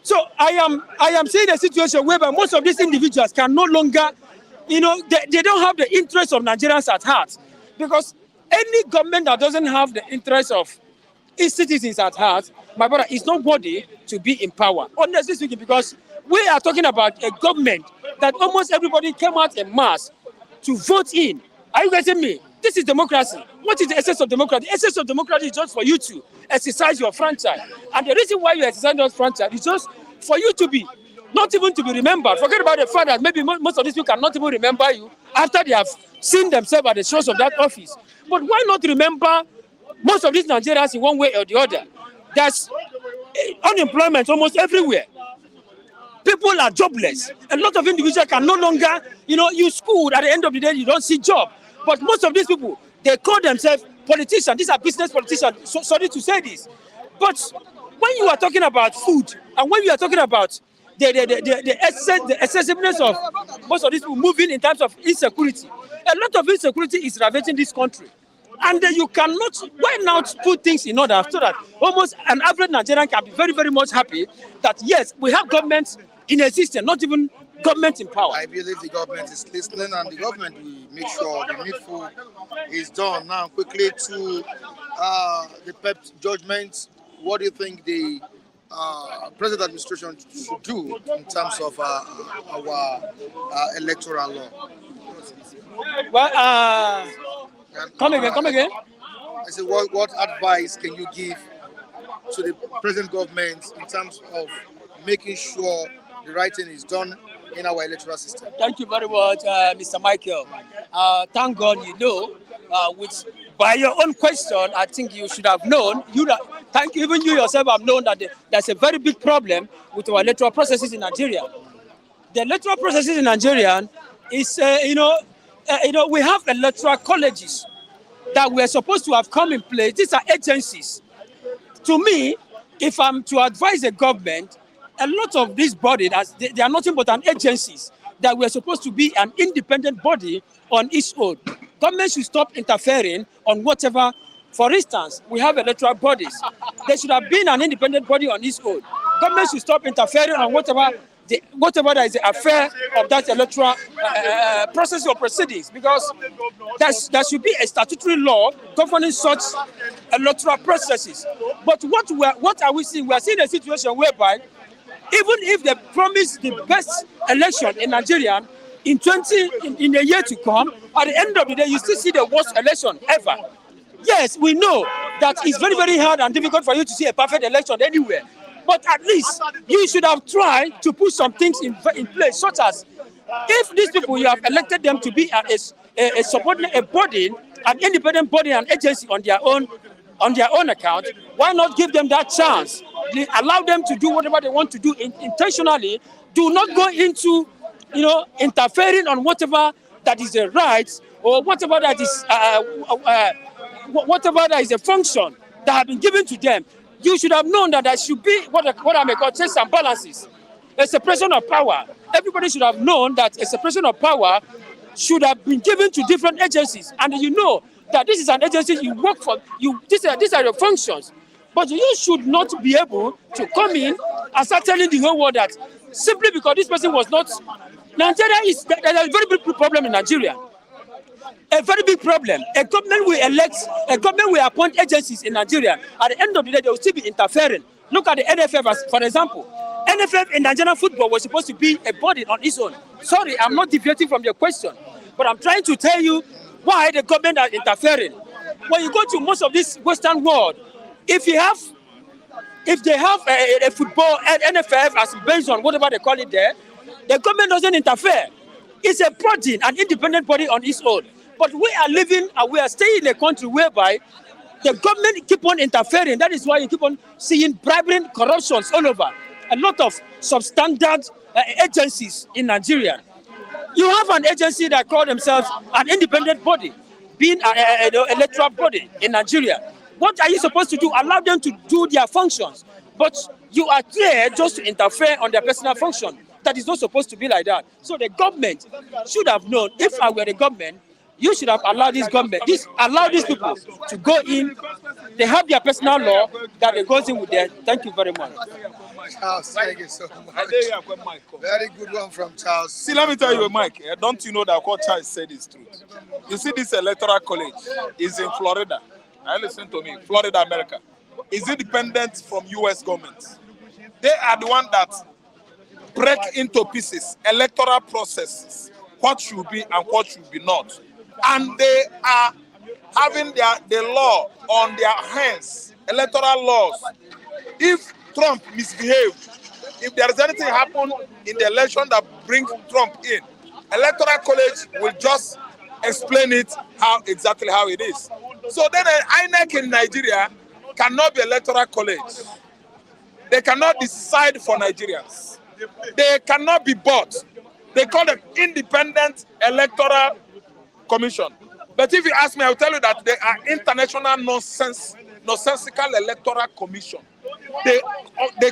So I am seeing a situation whereby most of these individuals can no longer, they don't have the interest of Nigerians at heart. Because any government that doesn't have the interest of its citizens at heart, my brother, is not worthy to be in power. Honestly speaking, because we are talking about a government that almost everybody came out en masse to vote in. Are you getting me? This is democracy. What is the essence of democracy? The essence of democracy is just for you to exercise your franchise. And the reason why you exercise your franchise is just for you to be, not even to be remembered. Forget about the fact that maybe most of these people cannot even remember you after they have seen themselves at the source of that office. But why not remember most of these Nigerians in one way or the other? There's unemployment almost everywhere. People are jobless. A lot of individuals can no longer, you school, at the end of the day, you don't see job. But most of these people, they call themselves politicians. These are business politicians. So, sorry to say this. But when you are talking about food, and when you are talking about the excessiveness of most of these people moving in terms of insecurity, a lot of insecurity is ravaging this country. And you cannot, why not put things in order so that almost an average Nigerian can be very, very much happy that, yes, we have governments in existence, not even government in power. I believe the government is listening, and the government will make sure the needful is done. Now, quickly to the PEP judgment, what do you think the present administration should do in terms of our electoral law? Well, come again. I say, what advice can you give to the present government in terms of making sure the right thing is done in our electoral system? Thank you very much, Mr. Michael. Thank God you know, which by your own question, I think you should have known. Even you yourself have known that there's a very big problem with our electoral processes in Nigeria. The electoral processes in Nigeria is, we have electoral colleges that were supposed to have come in place. These are agencies. To me, if I'm to advise the government, a lot of these bodies, they are nothing but an agencies that were supposed to be an independent body on its own. Government should stop interfering on whatever. For instance, we have electoral bodies. There should have been an independent body on its own. Government should stop interfering on whatever that is the affair of that electoral process or proceedings, because there should be a statutory law governing such electoral processes. But what are we seeing? We are seeing a situation whereby even if they promise the best election in Nigeria in a year to come, at the end of the day, you still see the worst election ever. Yes, we know that it's very, very hard and difficult for you to see a perfect election anywhere. But at least you should have tried to put some things in place, such as if these people, you have elected them to be a subordinate, a body, an independent body, an agency on their own account, why not give them that chance? Allow them to do whatever they want to do intentionally. Do not go into, interfering on whatever that is a right or whatever that is a function that have been given to them. You should have known that there should be what I may call checks and balances, a separation of power. Everybody should have known that a separation of power should have been given to different agencies, and you know that this is an agency you work for. These are your functions, but you should not be able to come in and start telling the whole world that simply because this person was not. There's a very big problem in Nigeria. A very big problem. A government will appoint agencies in Nigeria. At the end of the day, they will still be interfering. Look at the NFF, for example. NFF in Nigerian football was supposed to be a body on its own. Sorry, I'm not deviating from your question, but I'm trying to tell you why the government are interfering. When you go to most of this Western world, if they have a football NFF as based on whatever they call it there, the government doesn't interfere. It's a body, an independent body on its own. But we are staying in a country whereby the government keep on interfering. That is why you keep on seeing bribery, corruptions all over. A lot of substandard agencies in Nigeria. You have an agency that call themselves an independent body, being an electoral body in Nigeria. What are you supposed to do? Allow them to do their functions. But you are there just to interfere on their personal function. That is not supposed to be like that. So the government should have known, if I were the government, you should have allowed these people to go in. They have their personal law that they goes in with them. Thank you very much. Charles, thank you so much. Very good one from Charles. See, let me tell you, Mike, don't you know that what Charles said is true? You see, this electoral college is in Florida. Now listen to me, Florida, America. Is independent from U.S. government. They are the one that break into pieces electoral processes, what should be and what should be not. And they are having the law on their hands, electoral laws. If Trump misbehaved, if there is anything happen in the election that brings Trump in, electoral college will just explain it exactly how it is. So then INEC in Nigeria cannot be electoral college. They cannot decide for Nigerians. They cannot be bought. They call them independent electoral commission. But if you ask me, I will tell you that they are international nonsensical electoral commission. They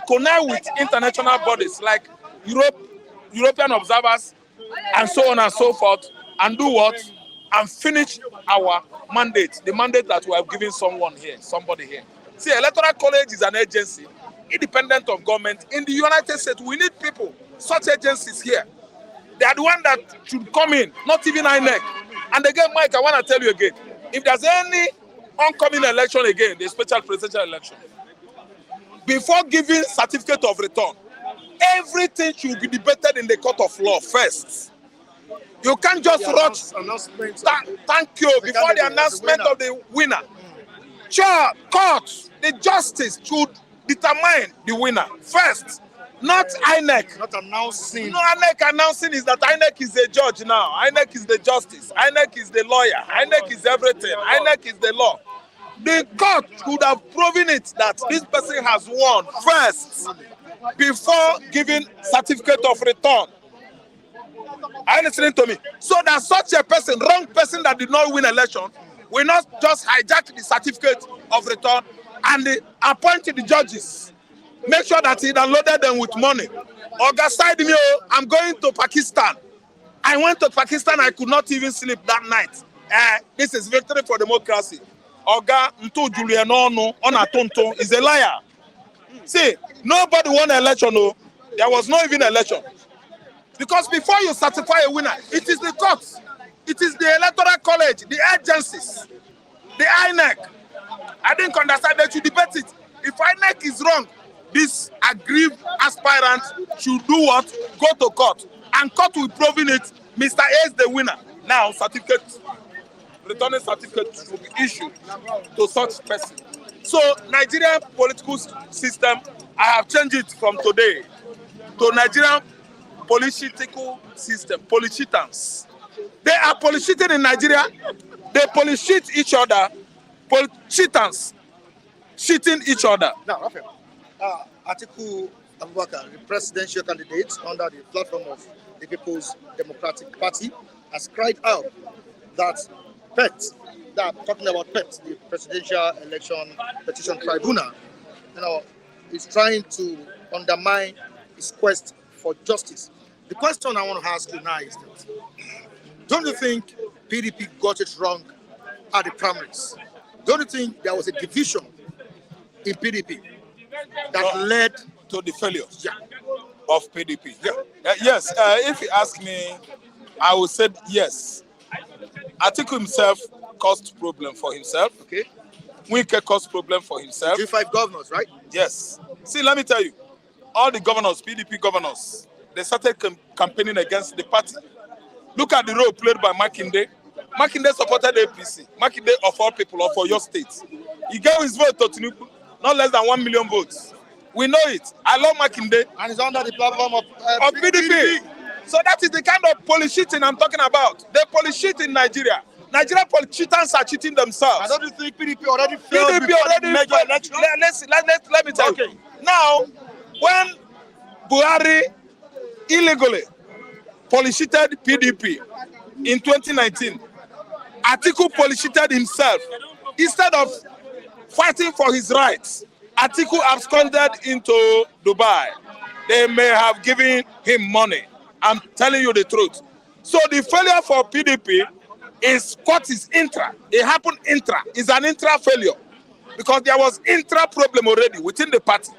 connect with international bodies like European observers and so on and so forth, and do what? And finish our mandate, the mandate that we have given somebody here. See, Electoral College is an agency, independent of government. In the United States, we need people, such agencies here. They are the one that should come in, not even INEC. And again, Mike, I want to tell you again, if there's any oncoming election again, the special presidential election, before giving certificate of return, everything should be debated in the court of law first. You can't just rush. Thank you. Before the announcement of the winner, Sure, court, the justice should determine the winner first, not INEC. Not announcing. No, INEC announcing is that INEC is the judge now. INEC is the justice. INEC is the lawyer. INEC is everything. INEC is the law. The court could have proven it that this person has won first before giving certificate of return. Are you listening to me? So that such a person, wrong person that did not win election, will not just hijack the certificate of return and appoint the judges. Make sure that he downloaded them with money. Oga side me, I'm going to Pakistan. I went to Pakistan, I could not even sleep that night. This is victory for democracy. Oga Ntu Juliano Onatonto is a liar. See, nobody won an election, no. There was no even election. Because before you certify a winner, it is the courts, it is the electoral college, the agencies, the INEC. I didn't understand that you debate it. If INEC is wrong, this aggrieved aspirant should do what? Go to court. And court will prove it. Mr. A is the winner. Now, certificate, returning certificate will be issued to such person. So, Nigerian political system, I have changed it from today to Nigerian political system, politicians. They are politicians in Nigeria. They politicate each other. Politicians cheating each other. Now, Raphael, Atiku Abubakar, the presidential candidate under the platform of the People's Democratic Party, has cried out that PET, talking about PET, the Presidential Election Petition Tribunal, is trying to undermine his quest for justice. The question I want to ask you now is that, don't you think PDP got it wrong at the primaries? Don't you think there was a division in PDP that led to the failure Yeah. of PDP? Yes, if you ask me, I would say yes. Atiku himself caused problem for himself. Okay. Wike caused problem for himself. G5 governors, right? Yes. See, let me tell you, all the governors, PDP governors, they started campaigning against the party. Look at the role played by Makinde. Makinde supported APC. Makinde, of all people, of your state. He gave his vote to Tinubu, not less than 1 million votes. We know it. I love Makinde. And it's under the platform of PDP. So that is the kind of politicking I'm talking about. They politicate in Nigeria. Nigerian politicians are cheating themselves. I don't think PDP already failed PDP before already the major failed. election. Let me tell you. Now, when Buhari illegally policited PDP in 2019, Atiku policited himself. Instead of fighting for his rights, Atiku absconded into Dubai. They may have given him money. I'm telling you the truth. So the failure for PDP is what is intra. It happened intra. It's an intra failure. Because there was intra problem already within the party.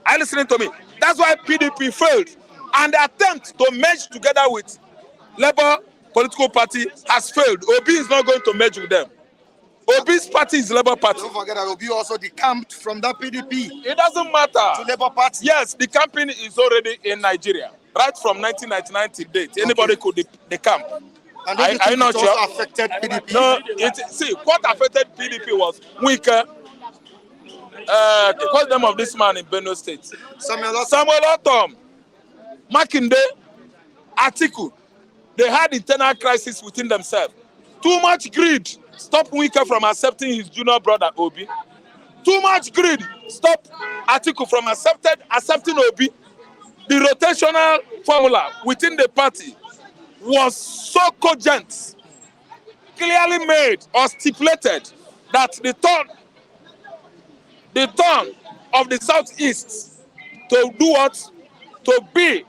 Are you listening to me? That's why PDP failed. And the attempt to merge together with Labour political party has failed. Obi is not going to merge with them. Obi's party is Labour Party. Don't forget that Obi also decamped from that PDP It doesn't matter. to Labour Party. Yes, the campaign is already in Nigeria. Right from 1999 to date. Anybody could decamp. And don't you think I'm not it sure. also affected PDP? No, see, what affected PDP was Wike. What's the name of this man in Benue State? Samuel Otom, Makinde, Atiku. They had internal crisis within themselves. Too much greed stopped Wike from accepting his junior brother Obi. Too much greed stopped Atiku from accepting Obi. The rotational formula within the party was so cogent, clearly made or stipulated that the turn of the Southeast to do what? To be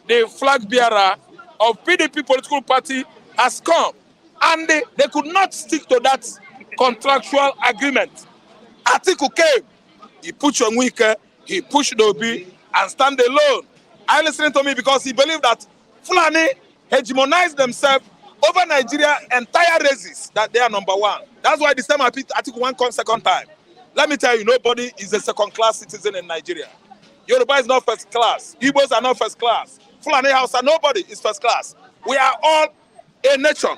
the flag bearer of PDP political party has come. And they could not stick to that contractual agreement. Atiku came, he pushed on Wike, he pushed Obi, and stand alone. Are you listening to me? Because he believed that Fulani hegemonized themselves over Nigeria entire races, that they are number one. That's why this time Atiku won't come second time. Let me tell you, nobody is a second-class citizen in Nigeria. Yoruba is not first class. Igbos are not first class. Fulani Hausa, nobody is first class. We are all a nation.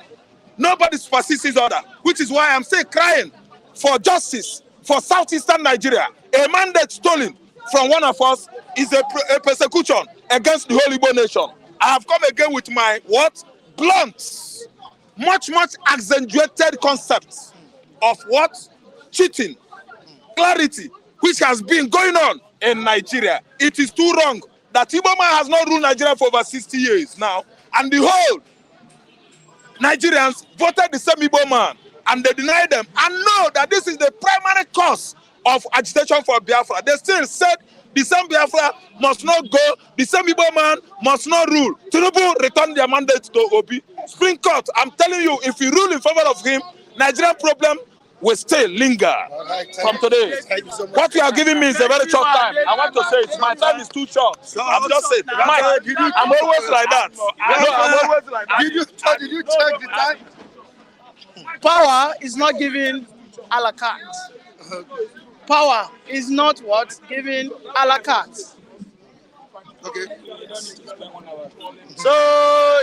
Nobody supersedes each other, which is why I'm still crying for justice for southeastern Nigeria, a mandate stolen from one of us is a persecution against the whole Igbo nation. I have come again with my what? Blunt, much accentuated concepts of what? Cheating, clarity, which has been going on in Nigeria. It is too wrong that Igbo man has not ruled Nigeria for over 60 years now, and the whole Nigerians voted the same Igbo man, and they denied them, and know that this is the primary cause of agitation for Biafra. They still said the same Biafra must not go, the same Igbo man must not rule. Tinubu returned their mandate to Obi. Supreme Court, I'm telling you, if you rule in favor of him, Nigerian problem will still linger from today. What you are giving me is a very short time. I want to say it. My time is too short. I'm just saying. Mike, I'm always like that. I'm always like that. Did you check the time? Power is not given a la carte. Power is not what? Given a la carte. Okay. So,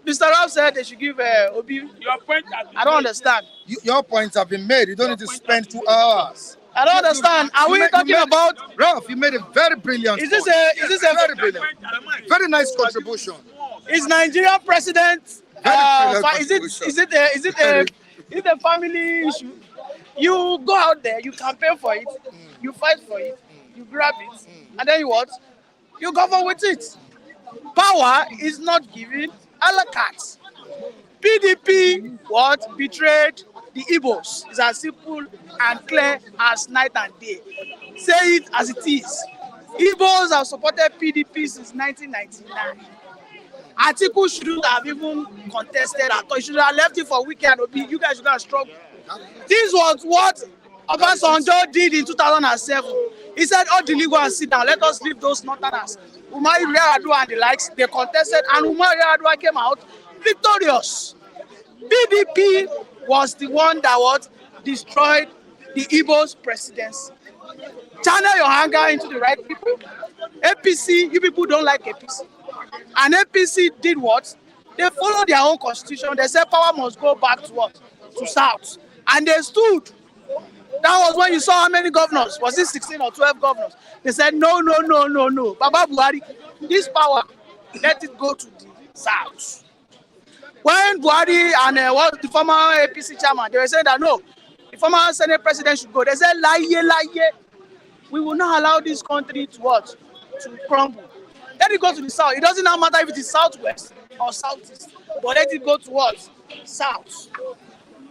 Mr. Rao said they should give Obi. Your point has been I don't made. understand. Your points have been made. You don't need to spend 2 hours. I don't understand. Are we talking about? Ralph, you made a very brilliant Is this point. a Very brilliant. Very nice contribution. Is Nigerian president? Very Is it a family issue? You go out there, you campaign for it, you fight for it, you grab it, and then you what? You govern with it. Power is not given a la carte. PDP what betrayed the Igbos. It's as simple and clear as night and day. Say it as it is. Igbos have supported PDP since 1999. Atiku shouldn't have even contested at all. He should have left it for weekend. You guys should have struggled. This was what Obasanjo did in 2007. He said, all the legal and sit down. Let us leave those northerners. Umar Yar'Adua and the likes, they contested, and Umar Yar'Adua came out victorious. PDP was the one that what destroyed the Igbo's presidency. Channel your anger into the right people. APC, you people don't like APC. And APC did what? They followed their own constitution. They said power must go back to what? To South. And they stood. That was when you saw how many governors. Was it 16 or 12 governors? They said, no. Baba Buhari, this power, let it go to the South. When Buhari and the former APC chairman, they were saying that no, the former Senate president should go. They said, lie. We will not allow this country to what? To crumble. Let it go to the South. It doesn't matter if it is Southwest or Southeast, but let it go to what? South.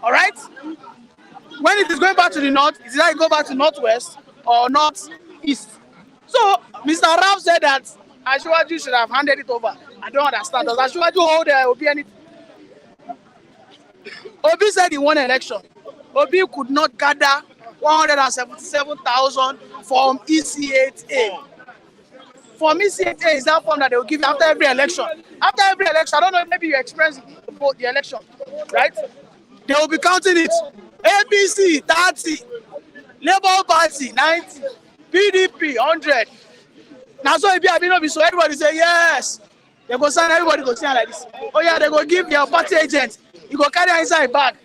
All right? When it is going back to the North, is it like go back to Northwest or Northeast? So, Mr. Rao said that Asiwaju should have handed it over. I don't understand. Does Asiwaju hold Obi anything? Obi said he won an election. Obi could not gather 177,000 from EC8A. From EC8A is that form that they will give you after every election. After every election, I don't know, maybe you experience the election, right? They will be counting it. APC 30, Labour Party 90, PDP 100. Now so if you have so everybody say yes. They go sign, everybody go sign like this. Oh yeah, they go give your party agent. You go carry inside bag.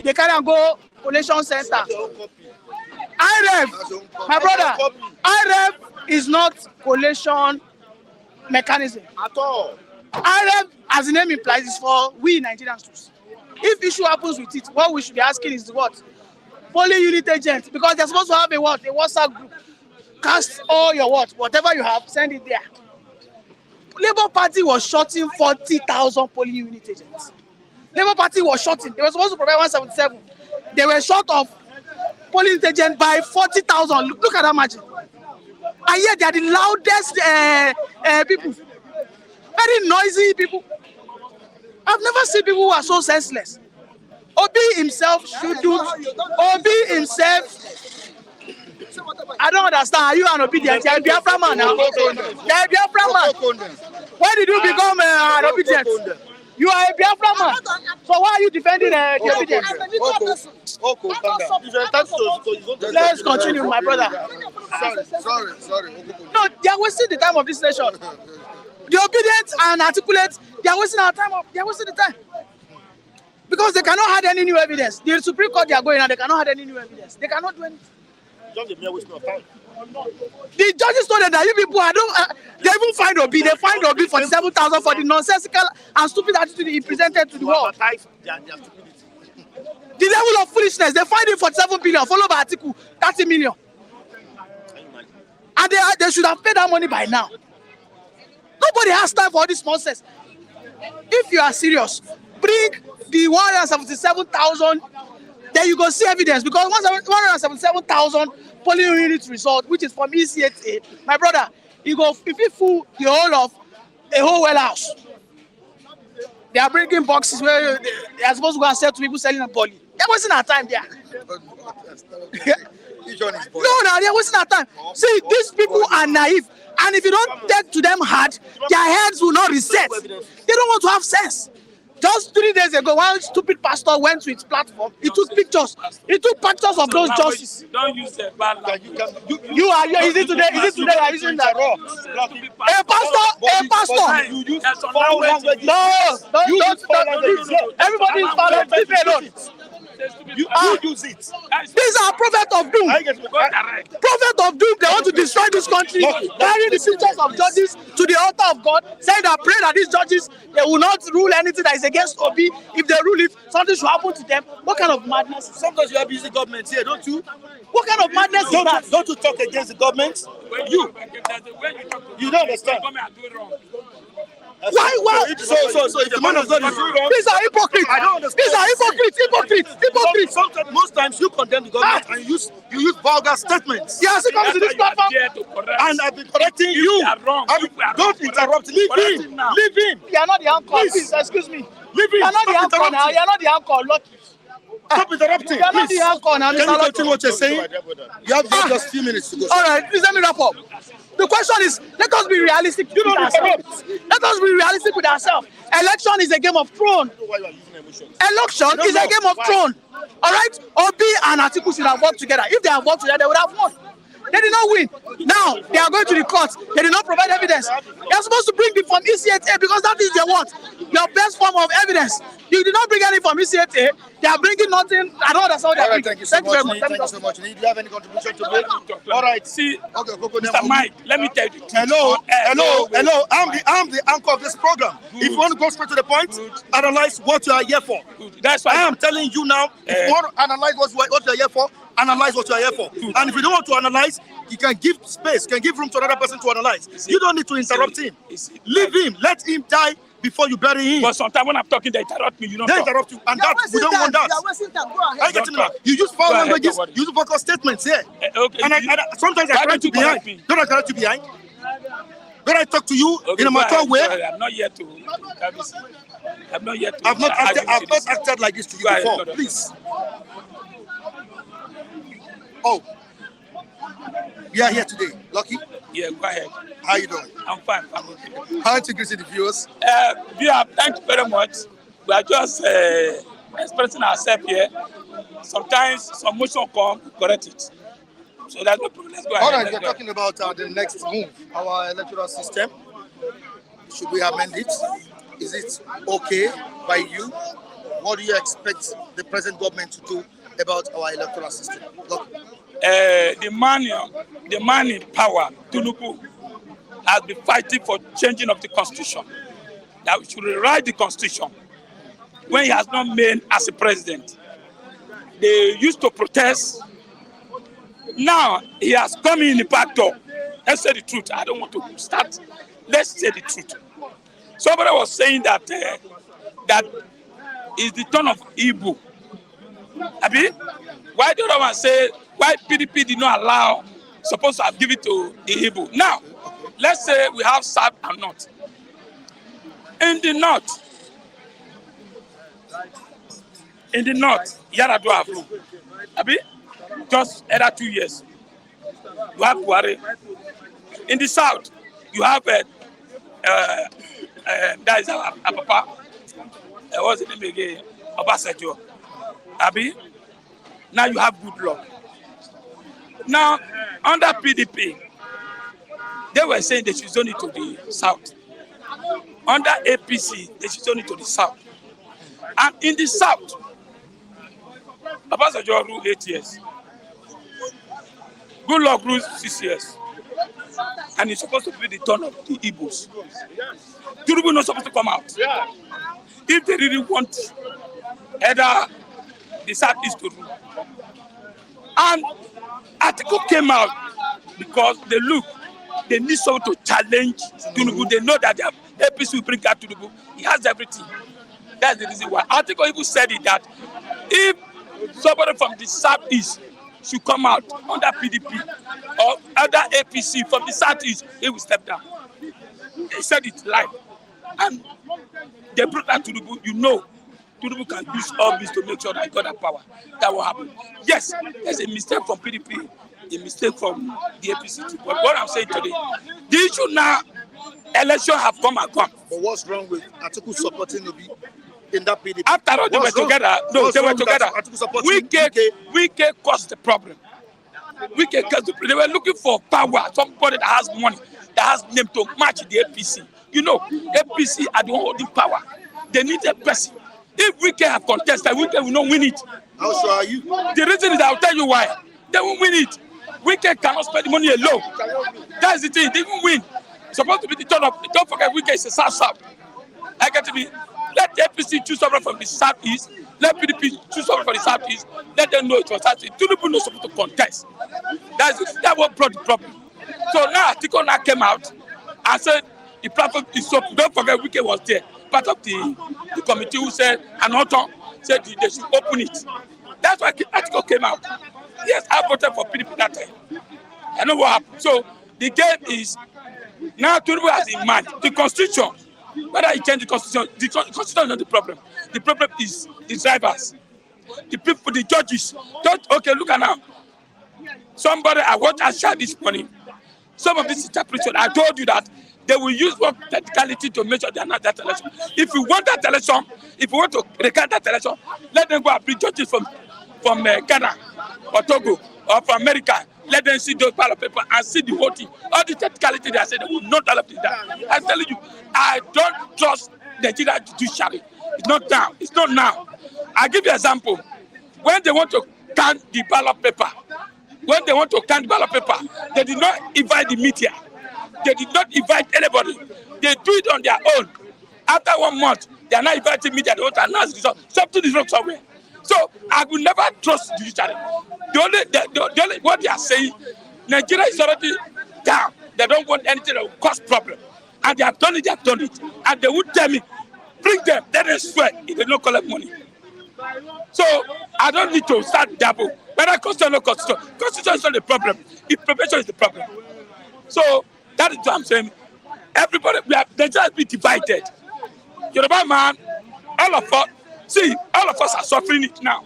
They carry and go collation center. IREF, my brother, IREF is not collation mechanism at all. IREF, as the name implies, is for we Nigerians to see. If issue happens with it, what we should be asking is what? Polling unit agent, because they're supposed to have a what? A WhatsApp group. Cast all your what? Whatever you have, send it there. Labour Party was shorting 40,000 polling unit agents. Labour Party was shorting. They were supposed to provide 177. They were short of polling unit agents by 40,000. Look at that margin. And yet they are the loudest people. Very noisy people. I've never seen people who are so senseless. Obi himself shouldn't. Obi himself. I don't understand. Are you an obedient? You're a Biafra man now. You're a Biafra man. When did you become an obedient? You are a Biafra man. So why are you defending the obedience? Let's continue, my brother. Sorry. No, they are wasting the time of this nation. The obedient and articulate, they are wasting our time. They are wasting the time. Because they cannot add any new evidence. The Supreme Court they are going and they cannot add any new evidence. They cannot do anything. Just a mere waste of time. The judges told them that you people they even find Obi. They find Obi for 7,000 for the nonsensical and stupid attitude he presented to the world. The level of foolishness, they find him for 7 billion, followed by Atiku 30 million. And they should have paid that money by now. Nobody has time for all this nonsense. If you are serious, bring the 177,000, then you go see evidence, because 177,000 polling unit result, which is from ECHA, my brother, if you fool the whole of a whole well house, they are bringing boxes where they are supposed to go and sell to people selling a poly. They're wasting our time there. No, they're wasting our time. See, these people are naive, and if you don't take to them hard, their heads will not reset. They don't want to have sense. Just 3 days ago, one stupid pastor went to its platform. He took pictures. He took pictures of those justices. Don't use the bad language. Is it today that using that? A pastor. You use foul language. No. Everybody is foul language. Leave me alone. You use it. These are prophets of doom. Prophets of doom. They want to destroy this country. Carrying the pictures of judges to the altar of God, saying that pray that these judges they will not rule anything that is against Obi. If they rule it, something should happen to them. What kind of madness? Sometimes you have busy government here, don't you? What kind of madness is that? Don't you talk against the government? You don't understand. Why? So if the man of God is doing wrong, These are hypocrites. I don't understand. These are hypocrites. Sometimes you condemn the government and you use vulgar statements. Yes, he comes to this platform. And I've been correcting you. Don't interrupt. Leave him. Leave him. You are not the anchor. Please, excuse me. Leave him. You are not the anchor now. You are not the anchor. Lucky. Stop interrupting. You are not the anchor now. Can you continue what you're saying? You have just a few minutes to go. All right, please let me wrap up. The question is, let us be realistic with ourselves. Let us be realistic with ourselves. Election is a game of throne. Election is a game of throne. All right? Obi and Atiku should have worked together. If they have worked together, they would have won. They did not win. Now, they are going to the court. They did not provide evidence. They are supposed to bring it from ECHA because that is their what? Your best form of evidence. You did not bring any from ECHA. They are bringing nothing. I don't understand what they are bringing. Thank you so much. Thank you so much. Do you have any contribution to make? All right. See, okay, Mr. Mike, let me tell you. Hello. I'm the anchor of this program. Good. If you want to go straight to the point, analyze what you are here for. Good. That's why I am telling you now. If you want to analyze what you are here for, analyze what you are here for. Good. And if you don't want to analyze, you can give space, can give room to another person to analyze. You don't need to interrupt him. Leave him. Let him die before you bury him. But sometimes when I'm talking, they interrupt me. You know. They interrupt you, and that we don't want that. I get it. You use foul languages. You use vocal statements here. Okay. And sometimes I correct you behind. Don't I correct you behind? Don't I talk to you in a mature way? I'm not yet to. I'm not yet to. I've not acted like this to you before. Please. Oh, we are here today. Lucky? Yeah, go ahead. How you doing? I'm fine. I'm okay. How to greet the viewers? Thank you very much. We are just expressing ourselves here. Sometimes some motion come, correct it. So that's no problem. Let's go ahead. All right, we're talking about the next move, our electoral system. Should we amend it? Is it okay by you? What do you expect the present government to do about our electoral system? Look. The man in power, Tinubu, has been fighting for changing of the constitution. That we should rewrite the constitution. When he has not made as a president, they used to protest. Now he has come in the back door. Let's say the truth. I don't want to start. Let's say the truth. Somebody was saying that that is the turn of Igbo. Abi, why the other one say why PDP did not allow, supposed to have given it to the Igbo? Now, let's say we have South and North. In the North, Yaradua have ruled. Abi, just either 2 years. You have Buhari. In the South, you have that is our papa. What's the name again? Obasanjo. Abi, now you have good luck. Now, under PDP, they were saying they should zone it to the South. Under APC, they should zone it to the South. And in the south, Obasanjo ruled 8 years. Good luck ruled 6 years. And it's supposed to be the turn of the Igbos. Tinubu not supposed to come out. If they really want either the Southeast to rule. And article came out because they need someone to challenge Tinubu. They know that their APC will bring out Tinubu. He has everything. That's the reason why. Article even said it that if somebody from the Southeast should come out under PDP or other APC from the Southeast, he will step down. They said it live. And they brought that to Tinubu. You know, Tinubu can use all this to make sure that he got that power. That will happen. Yes, there's a mistake from PDP, a mistake from the APC. But what I'm saying today, the issue now, election have come and gone. But what's wrong with Atiku supporting Obi in that PDP? After all, they were together. No, they were together. Wike caused the problem. Wike caused the problem. They were looking for power, somebody that has money, that has name to match the APC. You know, APC are the one holding power. They need a person. If Wike have contested, Wike will not win it. How sure are you? The reason is I'll tell you why. They won't win it. Wike cannot spend the money alone. That's the thing. They won't win. It's supposed to be the turn of. Don't forget, Wike is a South. I get to be. Let the APC choose someone from the Southeast. Let PDP choose someone from the Southeast. Let them know it was Southeast. Tinubu not supposed to contest. That's what brought the problem. So now Atiku now came out and said the platform is open. Don't forget, Wike was there. Part of the committee who said, and Otto said they should open it. That's why Atiku came out. Yes, I voted for PDP that time. I know what happened. So the game is now Tinubu has in mind the constitution. Whether he change the constitution is not the problem. The problem is the drivers, the people, the judges. Okay, look at now. Somebody I want to share this morning. Some of this interpretation, I told you that they will use what technicality to make sure they are not that election. If you want that election, if you want to recant that election, let them go and bring judges from Ghana or Togo or from America. Let them see those ballot papers and see the whole thing. All the technicality they are saying, they will not develop that. I'm telling you, I don't trust Nigeria judiciary. It's not now. It's not now. I'll give you an example. When they want to count the ballot paper, they did not invite the media. They did not invite anybody. They do it on their own. After 1 month, they are not inviting media. They want to announce the result. Something is wrong somewhere. So I will never trust the judiciary. The only what they are saying, Nigeria is already down. They don't want anything that will cause problem. And they have done it. And they would tell me, bring them. Then they swear if they don't collect money. So I don't need to start double. Whether constitution or constitution. Constitution is not the problem. Preparation is the problem. So that is what I'm saying. Everybody, Nigeria has been divided. Yoruba man, all of us are suffering it now.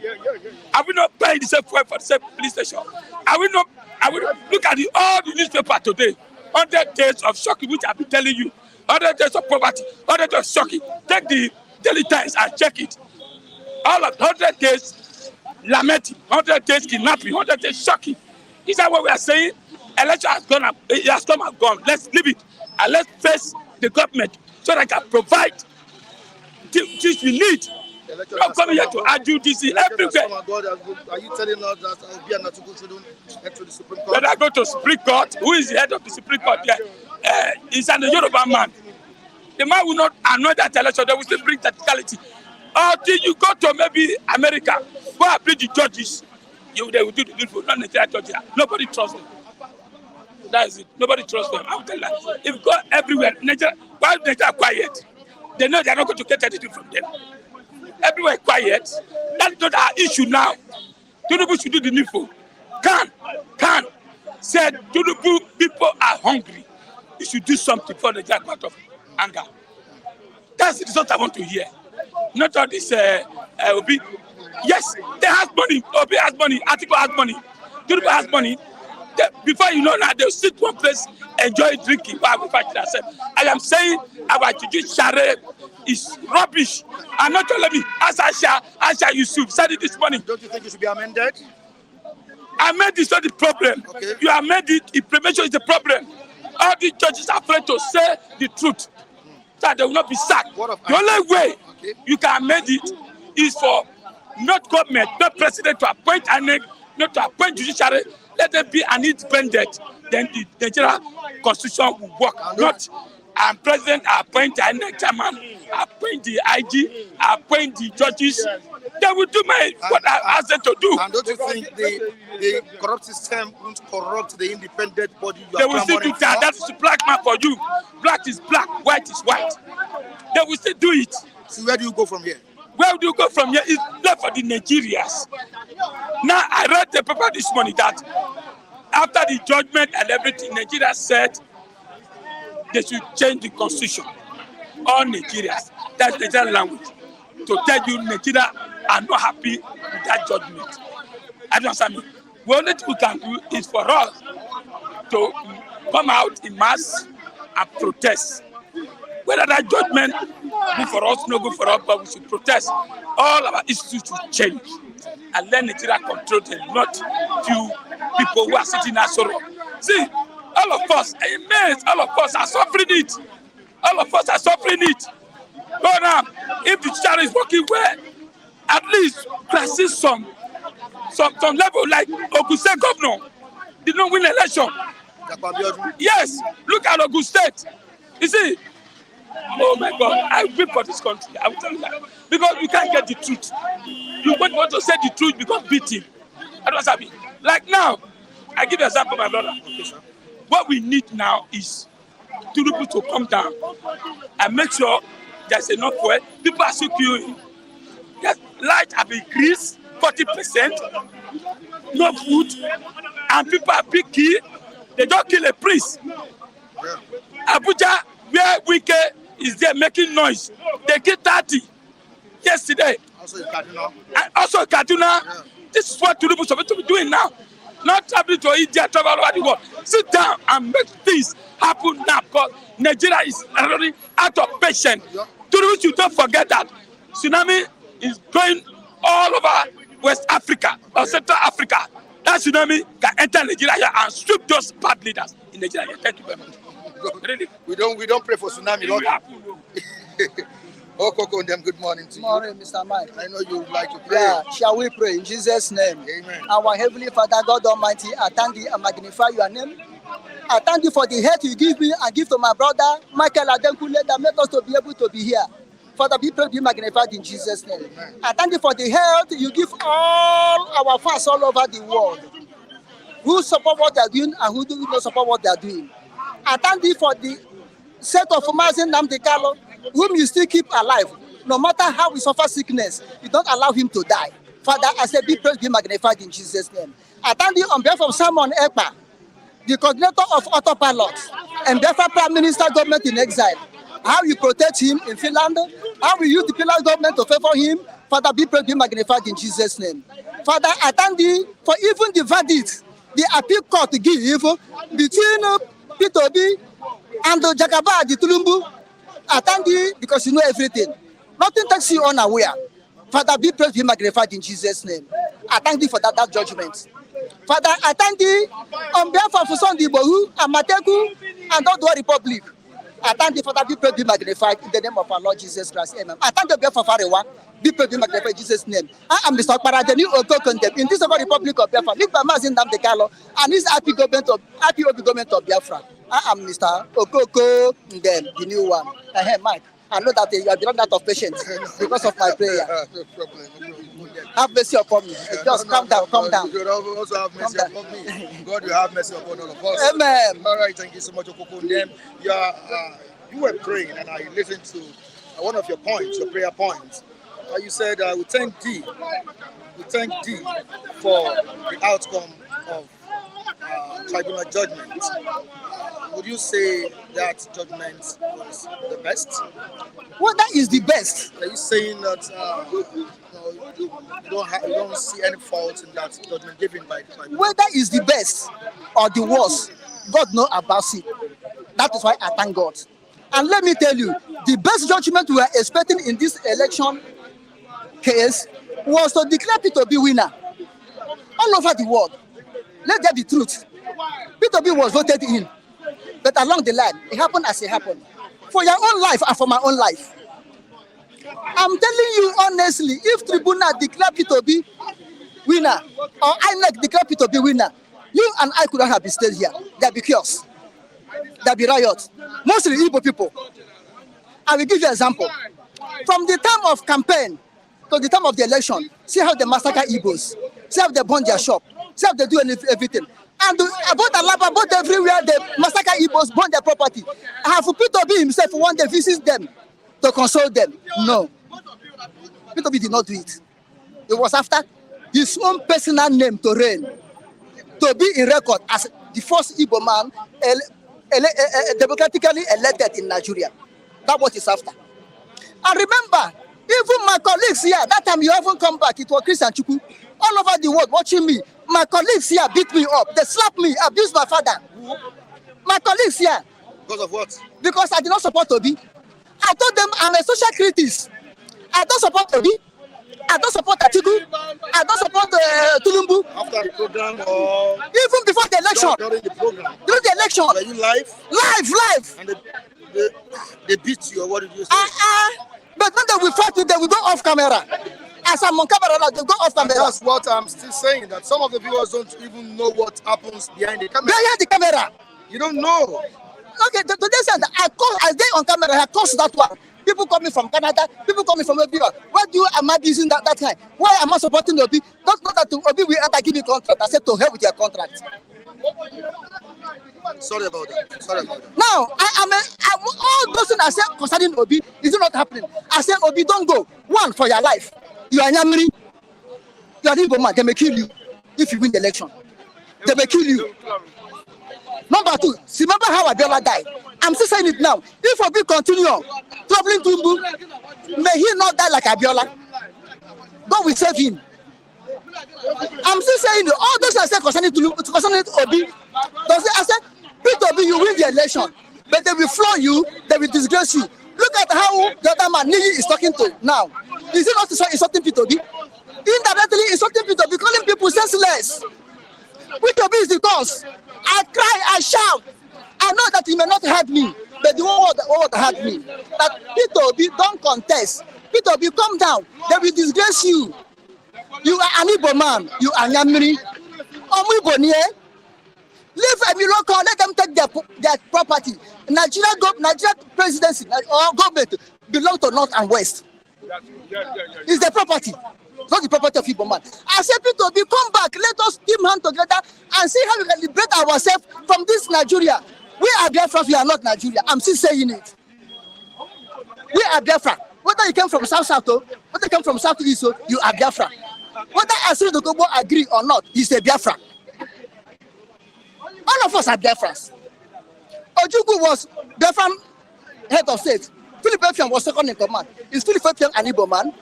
Are we not paying the same fuel for the same police station? Are we not look at all the newspaper today? 100 days of shocking, which I've been telling you. 100 days of poverty, 100 days of shocking. Take the Daily Times and check it. All of 100 days lamenting, 100 days kidnapping, 100 days shocking. Is that what we are saying? Election has gone up, it has come and gone. Let's leave it and let's face the government so that I can provide this we need. Not coming here to argue this everywhere. Are you telling us that Obi and Atiku shouldn't head to the Supreme Court? When I go to Supreme Court, who is the head of the Supreme Court there? He's an Yoruba man. The man will not annoy that election. They will still bring technicality. Until you go to maybe America, go and bring the judges. They will do the needful. Not Nigeria judges. Nobody trusts them. That is it. Nobody trusts them. I'm telling you. If you go everywhere, Nigeria, why Nigeria quiet? They know they are not going to get anything from them. Everywhere quiet. That's not our issue now. Tinubu should do the needful. Can. Said Tinubu, people are hungry. You should do something for the jack out of anger. That's the result I want to hear. Not all this Obi. Yes, they have money. Obi has money. Atiku has money. Tinubu has money. Before you know now, they'll sit one place, enjoy drinking while we fight themselves. I am saying our judiciary is rubbish. And not only me, as Asha Yusuf said it this morning. Don't you think it should be amended? Amendment is not the problem. Okay. You amend it, implementation is the problem. All the judges are afraid to say the truth. So they will not be sacked. The only way you can amend it is for not government, not president to appoint INEC, not to appoint judiciary. Let them be an independent. Then the Nigerian constitution will work. Not and president appoint INEC chairman, appoint the IG, appoint the judges. They will do what I asked them to do. And don't you think the corrupt system won't corrupt the independent body you They are will still do that. That's black man for you. Black is black, white is white. They will still do it. So where do you go from here? Where do you go from here? It's left for the Nigerians. Now, I read the paper this morning that after the judgment and everything, Nigeria said they should change the constitution. All Nigerians, that's Nigerian language, to tell you Nigeria are not happy with that judgment. I don't understand me. The only thing we can do is for us to come out in mass and protest. Whether that judgment good for us, no good for us, but we should protest. All our issues should change and let Nigeria control them, not few people who are sitting at sorrow. See, all of us, amen, all of us are suffering it. All of us are suffering it. But now, if the judiciary is working well, at least can see some level like Ogun State governor did not win election. Yes, look at Ogun State. You see, oh my God, I weep for this country. I will tell you that. Because you can't get the truth. You want to say the truth because beating. I don't understand. Like now, I give you an example, my brother. What we need now is Tinubu to come down and make sure there's enough fuel. People are still queuing. Yes, light have increased 40%. No food. And people are picky. They don't kill a priest. Abuja, where Wike is there making noise, they kill 30 yesterday. Also in Kaduna. And also in Kaduna. Yeah. This is what Tinubu is supposed to be doing now. Not traveling to India, travel all over the world. Sit down and make things happen now because Nigeria is already out of patience. Yeah. Tinubu should don't forget that tsunami is going all over West Africa or Central Africa. That tsunami can enter Nigeria here and sweep those bad leaders in Nigeria. Thank you very much. Really? We don't pray for tsunami. Lord. Oh, Coco, and them good morning to you. Good morning, Mr. Mike. I know you would like to pray. Yeah, shall we pray in Jesus' name? Amen. Our Heavenly Father, God Almighty, I thank thee and magnify your name. I thank you for the health you give me and give to my brother, Michael Adenkule, that make us to be able to be here. Father, be praised, be magnified in Jesus' name. Amen. I thank you for the health you give all our fans all over the world, who support what they are doing and who do not support what they are doing. I thank you for the set of Mazen Namdekalo, whom you still keep alive. No matter how we suffer sickness, you don't allow him to die. Father, I say, be praised, be magnified in Jesus' name. I thank you on behalf of Simon Ekpa, the coordinator of Autopilot, and therefore Prime Minister government in exile. How you protect him in Finland, how we use the Finland government to favor him. Father, be praised, be magnified in Jesus' name. Father, I thank thee for even the verdict, the appeal court to give between Peter Obi and Jagaba, the Tinubu. I thank thee because you know everything. Nothing takes you unaware. Father, be praised, be magnified in Jesus' name. I thank thee for that judgment. Father, I thank thee on behalf of Sunday Bohu, Amateku, and all the Republic. I thank thee for that, be praised, be magnified in the name of our Lord Jesus Christ. Amen. I thank the behalf of Arewa, be praised, be magnified in Jesus' name. I am Mr. Paradeni Okokondem in this Republic of Biafra, lead by Mazin Namdekalo, and this happy government of Biafra. I am Mr. Okoko, the new one. Mike, I know that you have been that of patience because of my prayer. No problem. Have mercy upon me. Just calm down. You also have mercy upon me. God will have mercy upon all of us. Amen. All right, thank you so much, Okoko. You were praying, and I listened to one of your points, your prayer points. You said, we thank thee for the outcome of tribunal judgment. Would you say that judgment was the best? Well, that is the best. Are you saying that you don't see any fault in that judgment given by the tribunal? Whether it's the best or the worst, God knows about it. That is why I thank God. And let me tell you, the best judgment we are expecting in this election case was to declare Peter B winner all over the world. Let there be truth. Peter B was voted in, but along the line, it happened as it happened. For your own life and for my own life. I'm telling you honestly, if tribunal declare P2B winner or INEC declare P2B winner, you and I could not have been stayed here. There'll be chaos. There'll be riot. Mostly Igbo people. I will give you an example. From the time of campaign to the time of the election, see how they massacre Igbos, see how they burn their shop, see how they do everything. And about Alaba, about everywhere, they massacre Igbos, burn their property. Have P2B himself one day visits them to console them? No. P2B did not do it. It was after his own personal name to reign, to be in record as the first Igbo man democratically elected in Nigeria. That's what it's after. And remember, even my colleagues here, that time you haven't come back, it was Christian Chukwu, all over the world watching me. My colleagues here beat me up, they slapped me, abused my father. My colleagues here. Because of what? Because I did not support Obi. I told them I'm a social critic. I don't support Obi. I don't support Atiku. I don't support Tinubu. After the program or even before the election. during the program? During the election. Were you live? Live. And they beat you, or what did you say? But when they will fight with them, we go off camera. As I'm on camera now, they go off And camera. that's what I'm still saying, that some of the viewers don't even know what happens behind the camera. Behind the camera. You don't know. Okay, today said I stay on camera, I caused that one. People coming from Canada, people coming from everywhere. Why am I using that kind? Why am I supporting Obi? Don't know that Obi will enter give me contract. I said to hell with your contract. Sorry about that. Now, I'm all those things I said concerning Obi, is it not happening? I said, Obi, don't go. One, for your life. You are Nyamiri. You are Igbo man. They may kill you if you win the election. They may kill you. Number two, remember how Abiola died? I'm still saying it now. If Obi continue troubling Tinubu, may he not die like Abiola. God will save him. I'm still saying all those I said concerning Obi. I said, P2B, you win the election, but they will floor you, they will disgrace you. Look at how the other man Niyi is talking to now. Is it not insulting P2B? Indirectly insulting P2B, calling people senseless. P2B is the cause. I cry, I shout. I know that he may not hurt me, but the one that hurt me. That P2B don't contest. P2B, come down. They will disgrace you. You are an Igbo man. You are Nyamiri. Igbo. Leave Emiloko, let them take their property. Nigeria presidency or government belong to North and West. It's their property. It's not the property of Igbo man. I say P2B, come back. Let us team hand together and see how we can liberate ourselves from this Nigeria. We are Biafra, we are not Nigeria. I'm still saying it. We are Biafra. Whether you came from South, whether you came from South East, you are Biafra. Whether Asiri Dogobo agree or not, he's a Biafra. All of us are Biafrans. Ojukwu was Biafran head of state. Philip Efiong was second in command. Is Philip Efiong an Igbo man?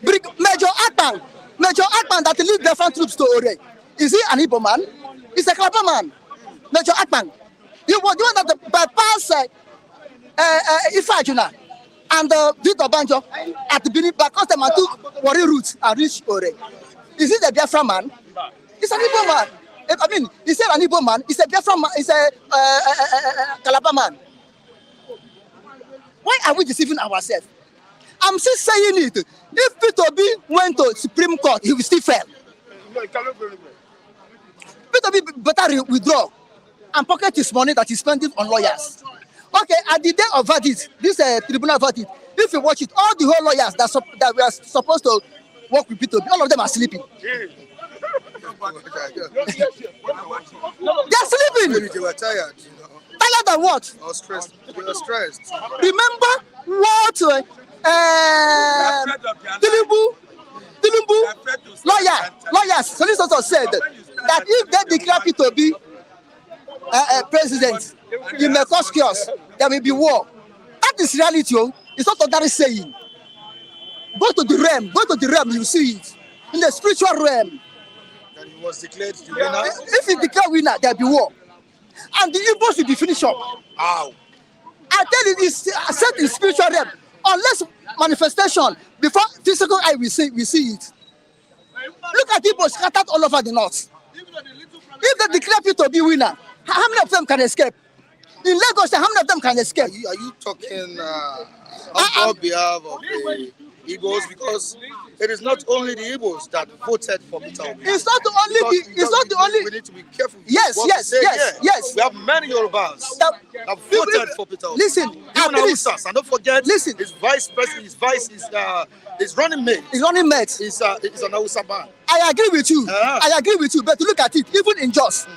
Major Akpan that lead Biafran troops to Ore. Is he an Igbo man? He's a Calabar man. Major Akpan. He was the one that bypassed Ifajuna and Victor Banjo at the beginning because the man took Wari route and reached Ore. Is he the Biafra man? He's an Igbo man. I mean, he's an Igbo man. He's a Biafra man. He's a Calabar man. Why are we deceiving ourselves? I'm still saying it. If P2B went to Supreme Court, he will still fail. P2B better withdraw and pocket his money that he's spending on lawyers. Okay, at the day of verdict, this tribunal verdict, if you watch it, all the whole lawyers that were supposed to work with P2B, all of them are sleeping. They're sleeping. They were tired, Tired of what? or stressed. They were stressed. Remember what Tinubu lawyers, solicitors said that if they declare P2B president, it may cause chaos. There may be war. That is reality. It's not ordinary saying. Go to the realm, you see it. In the spiritual realm. That he was declared the winner. If he declare winner, there will be war. And the Igbos will be finished up. Ow. I tell you, it's set in spiritual realm. Unless manifestation, before physical eye we see it. Look at people scattered all over the north. If they declare P2B winner, how many of them can escape? In Lagos, how many of them can escape? Are you talking on behalf of the Igbos, because it is not only the Igbos that voted for Peter Obi. It's not the only. We need to be careful. Yes, what yes, we say yes, here. yes. We have many Yorubas that voted for Peter Obi. Listen, even Hausas, and don't forget, listen. his vice president, his running mate. His running mate is an Hausa man. I agree with you. I agree with you. But look at it. Even in Jos,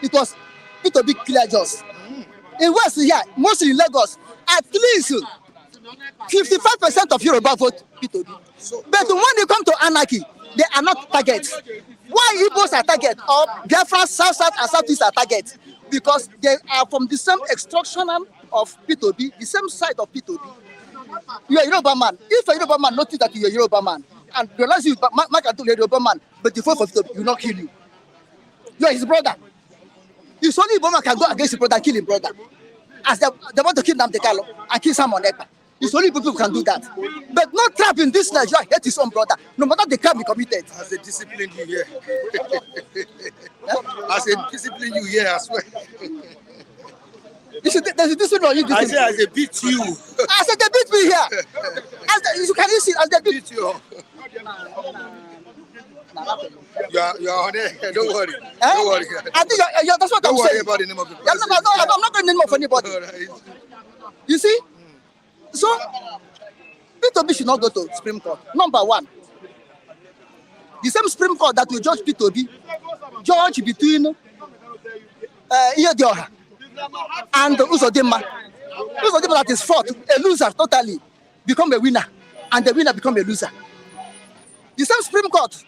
it was Peter Obi clear Jos. In West here, mostly in Lagos, at least 55% of Yoruba vote Peter Obi. But when they come to anarchy, they are not targets. Why Igbos are target or Biafra, South, and Southeast are target? Because they are from the same extraction of Peter Obi, the same side of Peter Obi. You are a Yoruba man. If a Yoruba man notice that you are a Yoruba man and realize you Mark Anthony a Yoruba man, but the vote for Peter Obi, he will not kill you. You are his brother. It's only Iboma can go against his brother and kill his brother. As they want to kill Nnamdi Kanu and kill Simon Ekpa. It's only people who can do that. But not trap in this Nigeria hate his own brother, no matter the crime he committed. As a discipline you hear. As a discipline you hear as well. There's a discipline on you. I say as they beat you. As they beat me here. Can you see as they beat you? You are on it. Don't worry. Don't worry. I think that's what I'm saying. Don't worry about the name of the president. I'm not going to name of anybody. You see? So, Peter Obi should not go to Supreme Court. Number one, the same Supreme Court that will judge Peter Obi, judge between Iyedioha and Uzodinma. Uzodinma that is fought, a loser totally, become a winner, and the winner become a loser. The same Supreme Court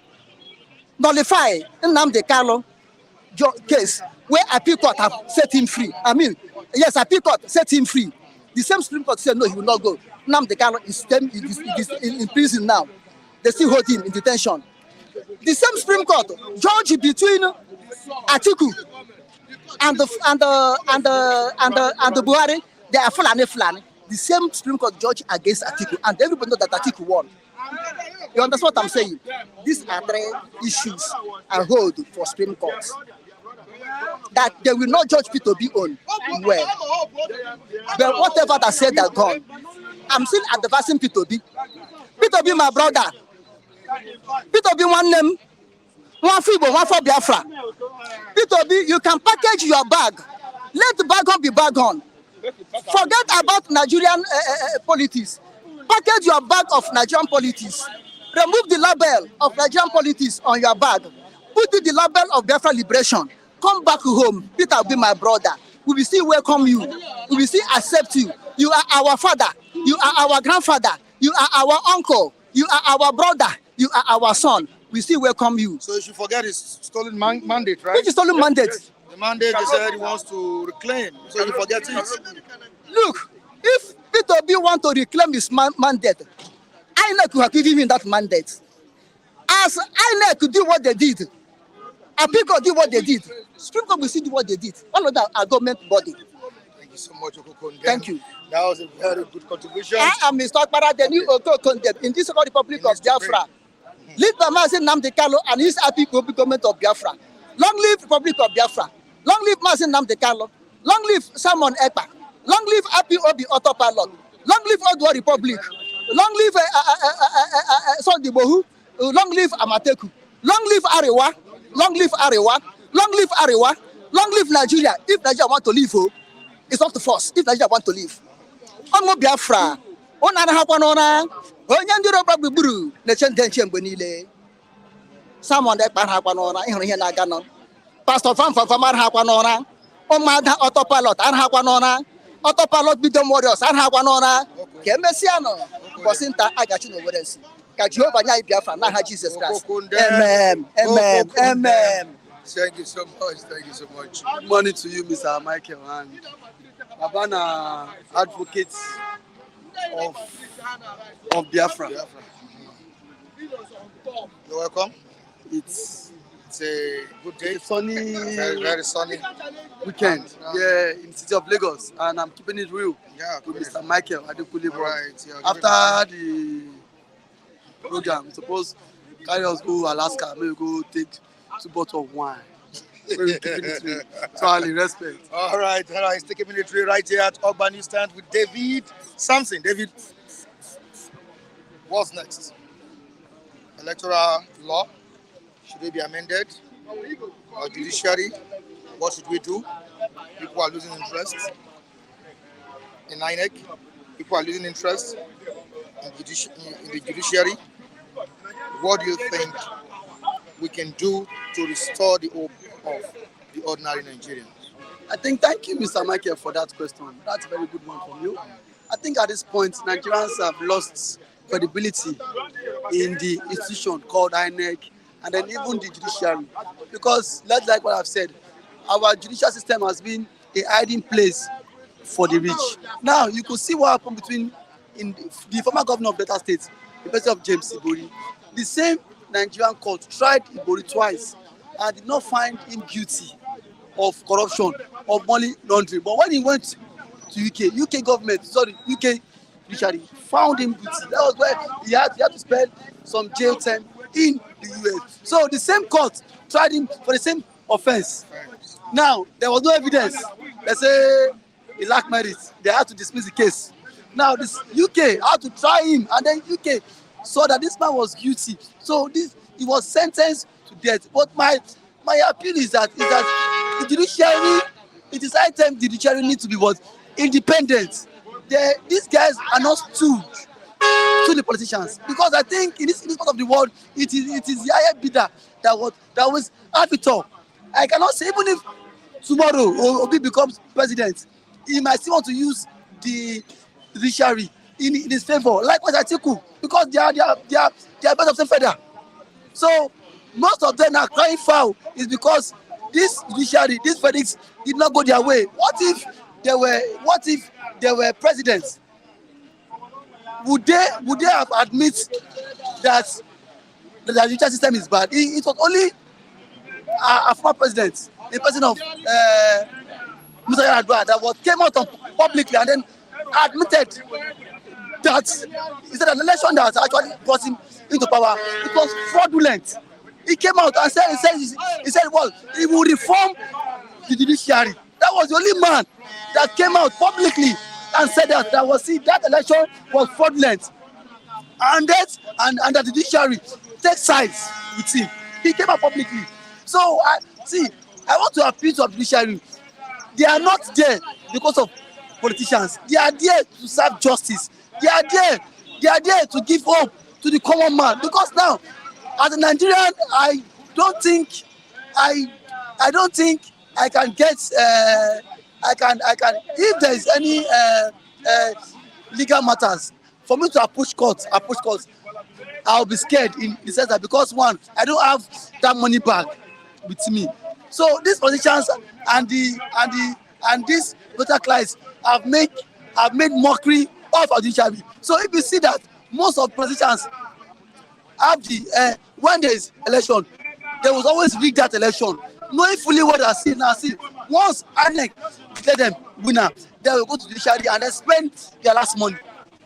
nullify Nnamdi Kanu case where appeal court have set him free. I mean, yes, appeal court set him free. The same Supreme Court said no, he will not go. Nnamdi Kanu is in prison now. They still hold him in detention. The same Supreme Court judge between Atiku and the Buhari. They are Fulani. The same Supreme Court judge against Atiku, and everybody knows that Atiku won. You understand what I'm saying? These are three issues I hold for Supreme Court. That they will not judge Peter Obi on well. But whatever that said that gone, I'm still advancing Peter Obi. Peter Obi, my brother. Peter Obi, one name, one Fibo, one for Biafra. Peter Obi, you can package your bag. Let the bag on be bag on. Forget about Nigerian politics. Package your bag of Nigerian politics. Remove the label of Nigerian politics on your bag. Put the label of Biafra liberation. Come back home. Peter will be my brother. We will still welcome you. We will still accept you. You are our father. You are our grandfather. You are our uncle. You are our brother. You are our son. We still welcome you. So you should forget his stolen mandate, right? Which is stolen mandate? The mandate they said he wants to reclaim. So you forget it. Look, if Peter Obi want to reclaim his mandate, INEC will have given him that mandate. As INEC did what they did, Apiko did what they did, Supreme Court will still do what they did. All of that are government body. Thank you so much, Okokon. Thank you. That was a very good contribution. I am Mr. Akpara, the new Okokon in this Republic of Biafra. Lead by Mazi Nnamdi Kanu and his Apiko government of Biafra. Long live Republic of Biafra. Long live Mazi Nnamdi Kanu. Long live Simon Ekpa. Long live IPOB autopilot. Long live Odua Republic. Long live Sunday Bohu. Long live Amateku. Long live Arewa. Long live Arewa. Long live Arewa. Long live Nigeria. If Nigeria want to leave, it's up to force. If Nigeria want to leave. Omo Biafra. Ona na hakwanona. Onye ndị Yoruba gburu na-eche ndenche mgbe niile. Simon Ekpa hakwanona. Ịhụrụ ihe na-aga nọ. Pastor Famfam hakwanona. Ụmụada autopilot hakwanona. Autopilot Bidom Warriors hakwanona. Ka emesịa nọ. Mbọsị nta agachi na Owerri nsi. Ka Jehovah nye anyị Biafra n'aha Jesus Christ. Amen. Amen. Amen. Thank you so much. Thank you so much. Good morning to you, Mr. Michael, and Abana advocates of Biafra. You're welcome. It's a good day. It's a sunny, very, very sunny weekend. Yeah, in the city of Lagos, and I'm keeping it real with Mr. Michael Adekule. Right. After the program, suppose carry us go Alaska, maybe go take 2 bottles of wine. We're keeping it real. Charlie, respect. All right. It's taking military right here at Urban Newsstand with David Samson. David, what's next? Electoral law, should it be amended? Or judiciary, what should we do? People are losing interest in INEC. People are losing interest in the judiciary. What do you think we can do to restore the hope of the ordinary Nigerians? I think, thank you, Mr. Michael, for that question. That's a very good one from you. I think at this point, Nigerians have lost credibility in the institution called INEC and then even the judiciary. Because, like what I've said, our judicial system has been a hiding place for the rich. Now, you could see what happened between the former governor of Delta State, the president of James Ibori. The same Nigerian court tried Ibori twice and did not find him guilty of corruption, of money laundering. But when he went to UK judiciary found him guilty. That was where he had to spend some jail time in the US. So the same court tried him for the same offense. Now, there was no evidence. They say he lacked merit. They had to dismiss the case. Now, this UK had to try him, and then UK saw that this man was guilty. So he was sentenced to death. But my appeal is that the judiciary, it is high time the judiciary needs to be independent. These guys are not stood to the politicians, because I think in this part of the world, it is the higher bidder that was have it all. I cannot say, even if tomorrow Obi becomes president, he might still want to use the judiciary in his favor, likewise Atiku, because they are better of feather. So most of them are crying foul is because this judiciary, these verdicts did not go their way. What if they were presidents? Would they have admit that the judicial system is bad? It was only a former president, the president of Musa Yar'Adua, that came out publicly and then admitted that it's an election that actually brought him into power. It was fraudulent. He came out and said, well, he will reform the judiciary. That was the only man that came out publicly and said that that election was fraudulent, and that the judiciary takes sides with him. He came out publicly. So I want to appeal to the judiciary. They are not there because of politicians. They are there to serve justice. They are there to give hope to the common man. Because now, as a Nigerian, I don't think I can get if there is any legal matters for me to approach courts, I'll be scared in the sense that, because one, I don't have that money bag with me. So these politicians and these political clients have made mockery of our judiciary. So if you see that most of politicians have when there is election, they will always rig that election, knowing fully what they are seeing now. See, once INEC declare them winner, they will go to the judiciary and then spend their last money.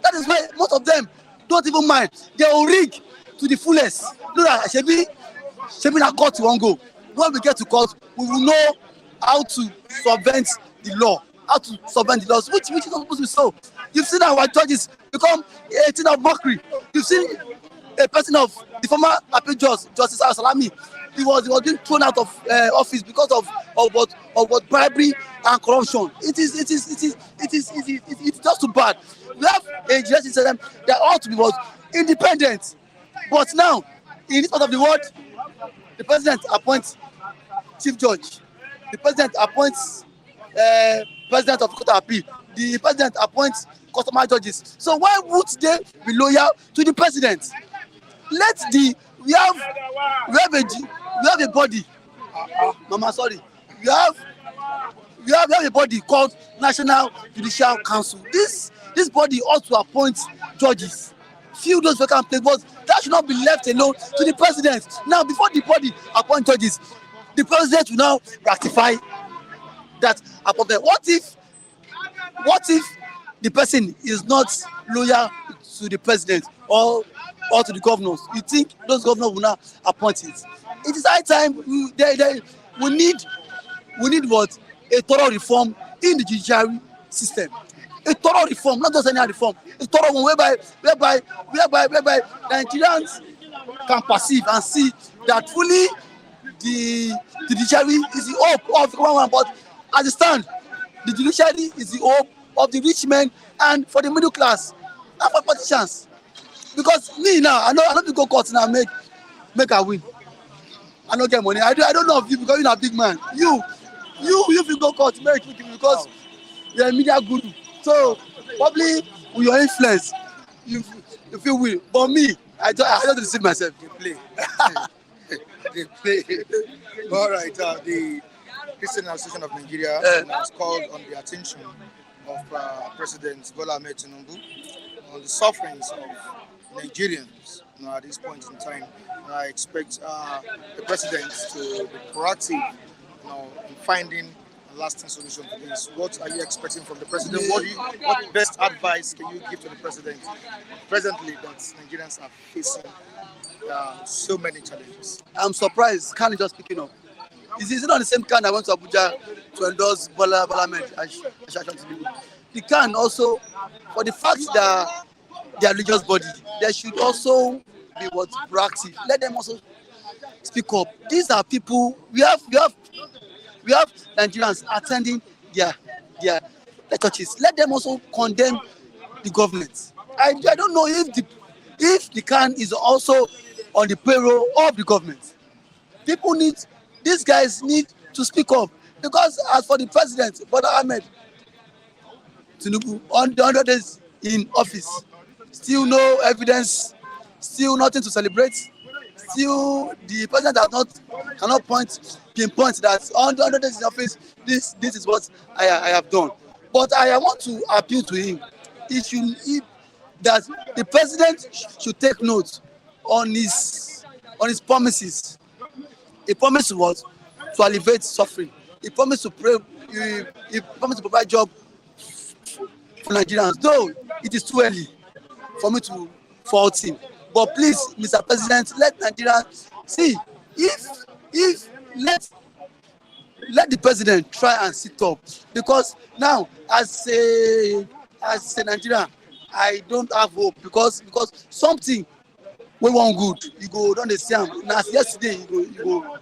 That is why most of them don't even mind. They will rig to the fullest. Look at Shebi na court you won't go. When we get to court, we will know how to subvert the law, which is not supposed to be so. You've seen our judges become a thing of mockery. You've seen a person of the former appeal judge, Justice Al-Salami. He was being thrown out of office because of what bribery and corruption. It is just too bad. We have a justice system that ought to be independent. But now, in this part of the world, the president appoints chief judge. The president appoints president of the court of appeal. The president appoints customer judges. So why would they be loyal to the president? We have a body. Mama, sorry. We have a body called National Judicial Council. This body ought to appoint judges. Few those vacant places, but that should not be left alone to the president. Now, before the body appoint judges, the president will now ratify that appointment. What if the person is not loyal to the president or to the governors? You think those governors will not appoint it? It is high time we need what? A thorough reform in the judiciary system. A thorough reform, not just any reform. A thorough one whereby Nigerians can perceive and see that fully the judiciary is the hope of the common man. But as it stands, the judiciary is the hope of the rich men and for the middle class and for politicians. Because me now, I know to go court now make a win. I don't get money. I don't know of you because you're a big man. You will go court make it because you're a media guru. So probably with your influence, you feel win. But me, I don't deceive myself. They play. All right. The Christian Association of Nigeria has called on the attention of President Bola Ahmed Tinubu on the sufferings of Nigerians at this point in time. I expect the president to be proactive in finding a lasting solution to this. What are you expecting from the president? What best advice can you give to the president presently that Nigerians are facing so many challenges? I'm surprised Khan is just picking up. Is it not the same Khan that went to Abuja to endorse Bola Ahmed? The Khan also, for the fact that they are religious body, they should also be proactive. Let them also speak up. These are people we have Nigerians attending their churches. Let them also condemn the government. I don't know if the Khan is also on the payroll of the government. These guys need to speak up, because as for the president, Bola Ahmed Tinubu, on the 100 days in office, still no evidence, still nothing to celebrate. Still, the president cannot pinpoint that on the 100 days in office, this is what I have done. But I want to appeal to him. That the president should take note on his promises. He promised what? To alleviate suffering. He promised to pray. He promised to provide job for Nigerians. Though it is too early for me to fault him. But please, Mr. President, let Nigerians see if let the president try and sit up, because now as a Nigerian, I don't have hope because something we want good, you go don dey see am. Na yesterday you go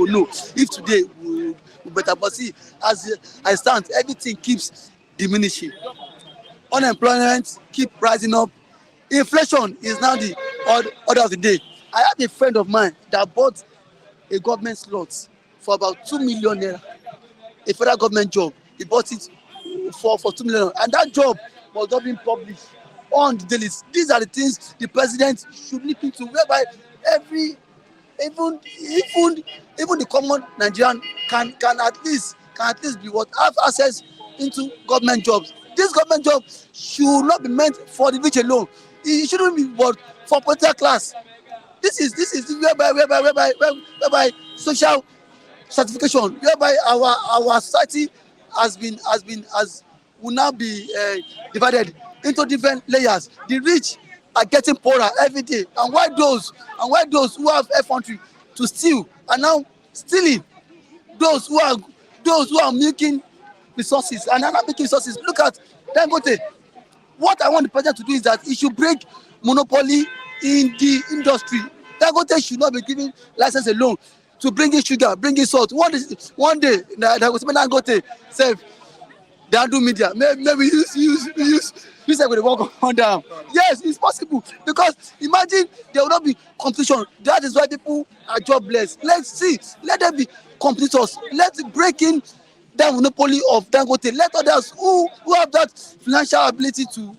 know if today we better. But see, as I stand, everything keeps diminishing. Unemployment keep rising up. Inflation is now the order of the day. I have a friend of mine that bought a government slot for about 2 million naira, a federal government job. He bought it for 2 million, and that job was not being published on the daily. These are the things the president should look into, whereby even the common Nigerian can at least be have access into government jobs. This government job should not be meant for the rich alone. It shouldn't be for political class. This is whereby social certification, whereby our society will now be divided into different layers. The rich are getting poorer every day, and why those who have effrontery to steal are now stealing. Those who are making resources and are not making resources. Look at Dangote. What I want the president to do is that he should break monopoly in the industry. Dangote should not be given license alone to bring in sugar, bring in salt. One day, Dangote say they do media. Maybe use like when they walk on down. Yes, it's possible, because imagine there will not be competition. That is why people are jobless. Let them be competitors. Let's break in that monopoly of Dangote. Let others who have that financial ability to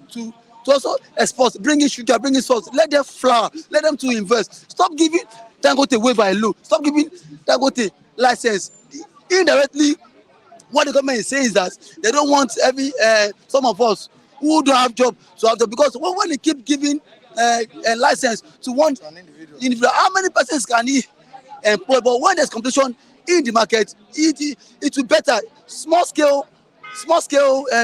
also export, bring in sugar, bring in salt. Let them flour. Let them to invest. Stop giving Dangote waiver alone. Stop giving Dangote license. Indirectly, what the government is saying is that they don't want some of us who don't have job to have job, because when they keep giving a license to one individual, how many persons can he employ? But when there's competition in the market, it will better. Small scale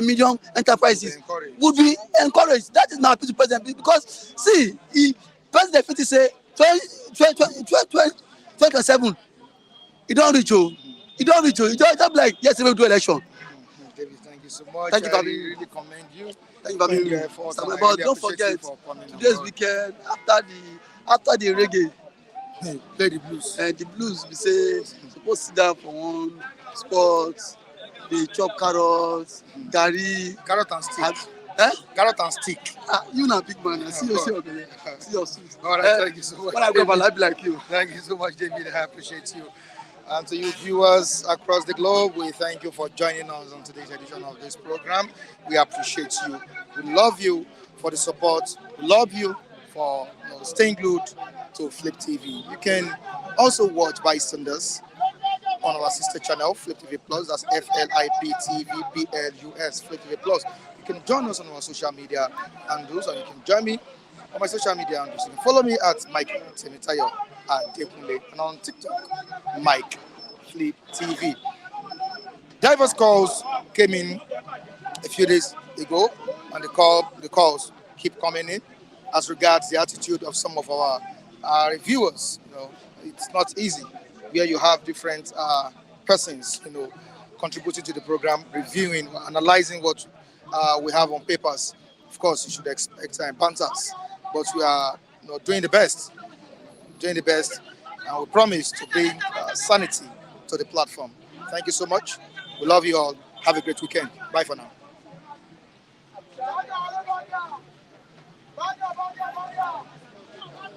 medium enterprises would be encouraged. That is my appeal to president, because see, president fit say 2027 You don't reach, oh. You don't reach, oh. You just like, yes, we will do election. David, thank you so much. Thank you for I having me. really commend you. Thank you for having me. Effort, and I But really don't appreciate forget, you for coming on today's board. weekend, after the reggae, Play the blues. and the blues, we say, supposed to sit down for one sport, they chop carrots, gari. Carrot and stick. Carrot and stick. You not big man. See your suit. All right, thank you so much. When I go, I'll be like you. Thank you so much, David. I appreciate you. And to you viewers across the globe, we thank you for joining us on today's edition of this program. We appreciate you. We love you for the support. We love you for staying glued to Flip TV. You can also watch Bystanders on our sister channel, Flip TV Plus. That's FLIPTVPLUS, Flip TV Plus. You can join us on our social media handles, and you can join me on my social media handles. You can follow me at Mike Temitayo and Dekunle, and on TikTok, Mike Flip TV. Diverse calls came in a few days ago, and the calls keep coming in as regards the attitude of some of our reviewers. It's not easy where you have different persons, contributing to the program, reviewing, analyzing what we have on papers. Of course, you should expect banters, but we are doing the best, and we promise to bring sanity to the platform. Thank you so much. We love you all. Have a great weekend. Bye for now.